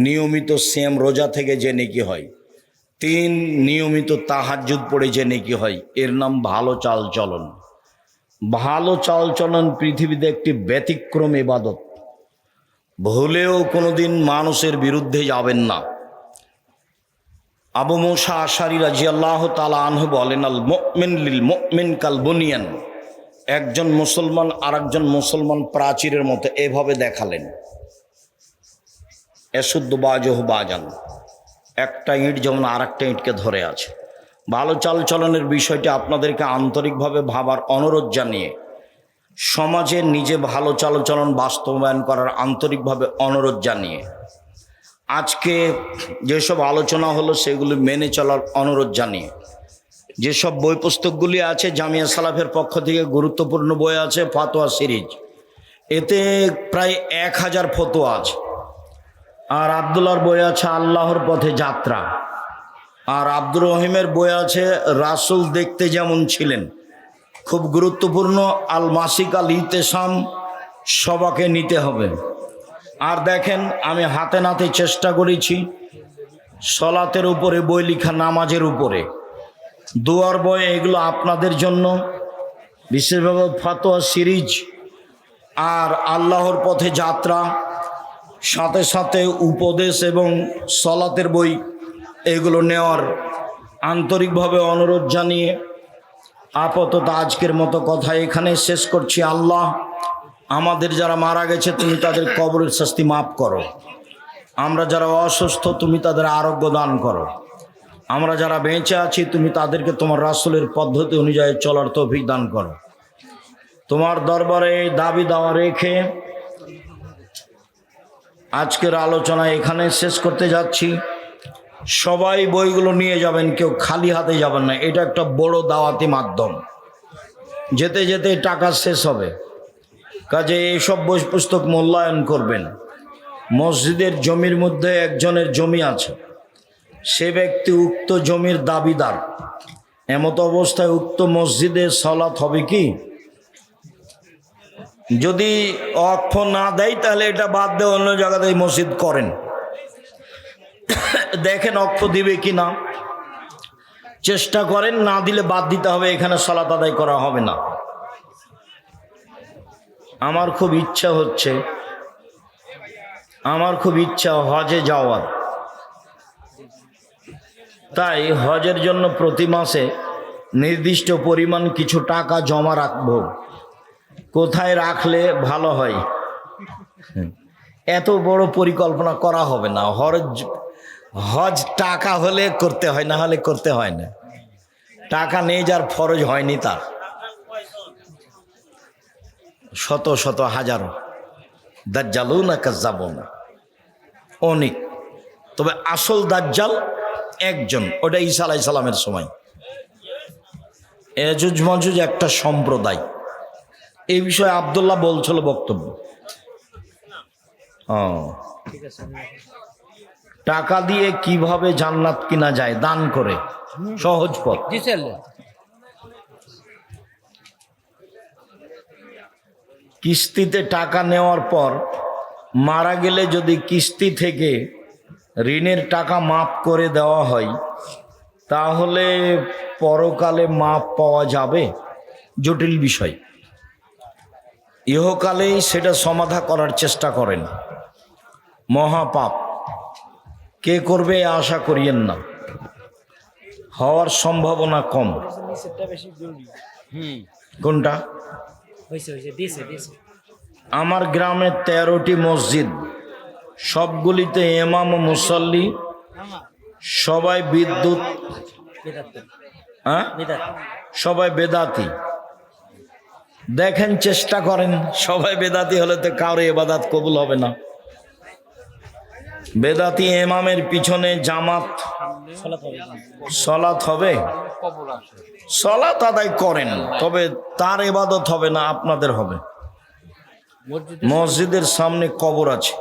নিয়মিত সিয়াম রোজা থেকে যে নেকি হয়। তিন, নিয়মিত তাহাজ্জুদ পড়ে যে নেকি হয়। এর নাম ভালো চাল চলন। ভালো চাল চলন পৃথিবীতে একটি ব্যতিক্রম ইবাদত। ভুলেও কোনোদিন মানুষের বিরুদ্ধে যাবেন না। আবু মুসা আশারী রাদিয়াল্লাহু তাআলা আনহু বলেন আল মুমিন লিল মুমিন কাল বুনিয়ান, একজন মুসলমান আরেকজন মুসলমান প্রাচীরের মতো। এভাবে দেখালেন এসুদ্দ বাজহ বাজান, একটা ইঁট যেমন আরেকটা ইঁটকে ধরে আছে। ভালো চাল চলনের বিষয়টি আপনাদেরকে আন্তরিকভাবে ভাবার অনুরোধ জানিয়ে সমাজে নিজে ভালো চালচলন বাস্তবায়ন করার আন্তরিকভাবে অনুরোধ জানিয়ে আজকে যেসব আলোচনা হলো সেগুলি মেনে চলার অনুরোধ জানিয়ে যেসব বই পুস্তকগুলি আছে, জামিয়া সালাফের পক্ষ থেকে গুরুত্বপূর্ণ বই আছে ফাতোয়া সিরিজ, এতে প্রায় 1000 ফতোয়া আছে। আর আব্দুল্লাহর বই আছে আল্লাহর পথে যাত্রা। আর আব্দুর রহিমের বই আছে রাসূল দেখতে যেমন ছিলেন, খুব গুরুত্বপূর্ণ আল মাসিক আল ইতেসাম, সবাকে নিতে হবে। আর দেখেন আমি হাতে নাতে চেষ্টা করেছি সলাতের উপরে বই লিখা, নামাজের উপরে দোয়ার বই, এগুলো আপনাদের জন্য বিশেষভাবে ফাতোয়া সিরিজ আর আল্লাহর পথে যাত্রা, সাথে সাথে উপদেশ এবং সলাতের বই, এগুলো নেওয়ার আন্তরিকভাবে অনুরোধ জানিয়ে আপাতত আজকের মতো কথা এখানে শেষ করছি। আল্লাহ আমাদের যারা মারা গেছে তুমি তাদের কবরের শাস্তি মাফ করো। আমরা যারা অসুস্থ তুমি তাদের আরোগ্য দান করো। আমরা যারা বেঁচে আছি তুমি তাদেরকে তোমার রাসূলের পদ্ধতি অনুযায়ী চলার তৌফিক দান করো। তোমার দরবারে দাবি দাওয়া রেখে আজকের আলোচনা এখানে শেষ করতে যাচ্ছি। সবাই বইগুলো নিয়ে যাবেন, কেউ খালি হাতে যাবেন না। এটা একটা বড় দাওয়াতি মাধ্যম, যেতে যেতে টাকা শেষ হবে, কাজে এইসব বই পুস্তক মূল্যায়ন করবেন। মসজিদের জমির মধ্যে একজনের জমি আছে, সে ব্যক্তি উক্ত জমির দাবিদার। এমত অবস্থায় উক্ত মসজিদে সালাত হবে কি? যদি ওয়াকফ না দেয় তাহলে এটা বাদ দিয়ে অন্য জায়গাতে মসজিদ করেন, দেখেন ওয়াকফ দিবে কি না, চেষ্টা করেন। না দিলে বাদ দিতে হবে, এখানে সালাত আদায় করা হবে না। আমার খুব ইচ্ছা হচ্ছে আমার খুব ইচ্ছা হজে যাওয়ার, তাই হজের জন্য প্রতি মাসে নির্দিষ্ট পরিমাণ কিছু টাকা জমা রাখবো। কোথায় রাখলে ভালো হয়? এত বড় পরিকল্পনা করা হবে না। হজ টাকা হলে করতে হয়, না হলে করতে হয় না। টাকা নেই যার ফরজ হয়নি তার শত শত হাজারো দাজ্জালুনা কাজ্জাবুনা অনেক। তবে আসল দাজ্জাল একজন, ওটা ঈসা আলাইহিস সালামের সময়। ইয়াজুজ মাজুজ একটা সম্প্রদায়। এই বিষয়ে আব্দুল্লাহ বলছিল বক্তব্য। টাকা দিয়ে কিভাবে জান্নাত কিনা যায়? দান করে, সহজ পথ। কিস্তিতে টাকা নেওয়ার পর মারা গেলে যদি কিস্তি থেকে ঋণের টাকা মাফ করে দেওয়া হয়, তাহলে পরকালে মাফ পাওয়া যাবে? জটিল বিষয়। ইহকালেই সেটা সমাধা করার চেষ্টা করেন। মহাপাপ কে করবে আশা করিয়েন না, হওয়ার সম্ভাবনা কম। কোনটা? আমার গ্রামে 13টি মসজিদ, সবগুলিতে ইমাম ও মুসল্লি সবাই বিদ্যুৎ, সবাই বেদাতি। দেখেন, চেষ্টা করেন। সবাই বেদাতি হলে তো কারো ইবাদত কবুল হবে না। বেদাতি ইমামের পিছনে জামাত সলাত হবে, সলাত আদায় করেন, তবে তার ইবাদত হবে না, আপনাদের হবে। মসজিদের সামনে কবর আছে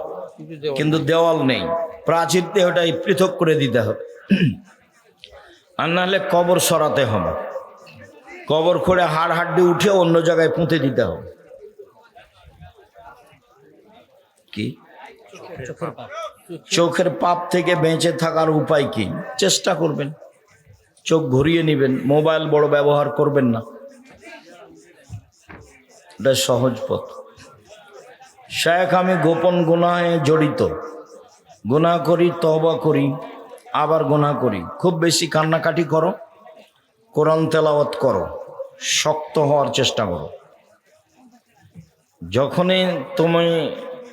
কিন্তু দেওয়াল নেই, প্রাচীর দিয়ে ওটাই পৃথক করে দিতে হবে, আর নাহলে কবর সরাতে হবে। কবর করে হাড় হাড্ডি উঠে অন্য জায়গায় পুঁতে দিতে হবে। কি? চোখের পাপ থেকে বেঁচে থাকার উপায় কি? চেষ্টা করবেন, চোখ ঘুরিয়ে নেবেন, মোবাইল বড় ব্যবহার করবেন না, এটা সহজ পথ। শেখ, আমি গোপন গুনাহে জড়িত, গুনাহ করি, তওবা করি, আবার গুনাহ করি। খুব বেশি কান্নাকাটি করো, কোরআন তেলাওয়াত করো, শক্ত হওয়ার চেষ্টা করো। যখনই তুমি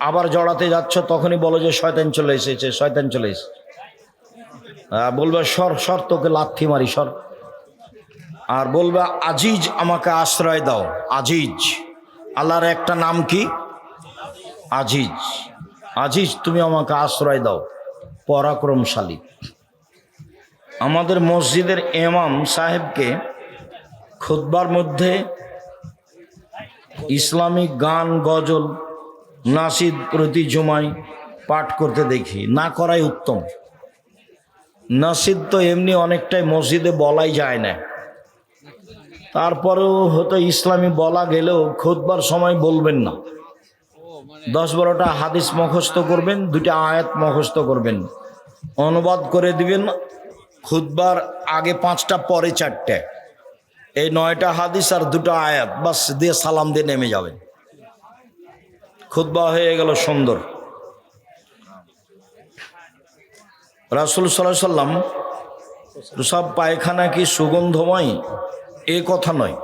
আবার জড়াতে যাচ্ছ তখনই বলো যে শয়তান চলে এসেছে, শয়তান চলে এসেছে। বলবে সর সর, তোকে লাথি মারি, সর। আর বলবে আজিজ, আমাকে আশ্রয় দাও। আজিজ, আল্লাহর একটা নাম কি? আজিজ। আজিজ, তুমি আমাকে আশ্রয় দাও, পরাক্রমশালী। আমাদের মসজিদের ইমাম সাহেবকে খুতবার মধ্যে ইসলামিক গান, গজল, নাসিদ প্রতি জুমায় পাঠ করতে দেখি। না করাই উত্তম। নাসিদ তো এমনি অনেকটাই মসজিদে বলাই যায় না, তারপরেও হয়তো ইসলামী বলা গেলেও খুতবার সময় বলবেন না। 10-12টা হাদিস মুখস্থ করবেন, 2টা আয়াত মুখস্থ করবেন, অনুবাদ করে দিবেন। খুতবার আগে 5টা, পরে 4টে, এই 9টা হাদিস আর 2টা আয়াত, বাস দিয়ে সালাম দিয়ে নেমে যাবেন। খুতবা হয়ে গেল সুন্দর। রাসূল সাল্লাল্লাহু আলাইহি সাল্লাম সব পায়খানা কি সুগন্ধময়? এ কথা নয়।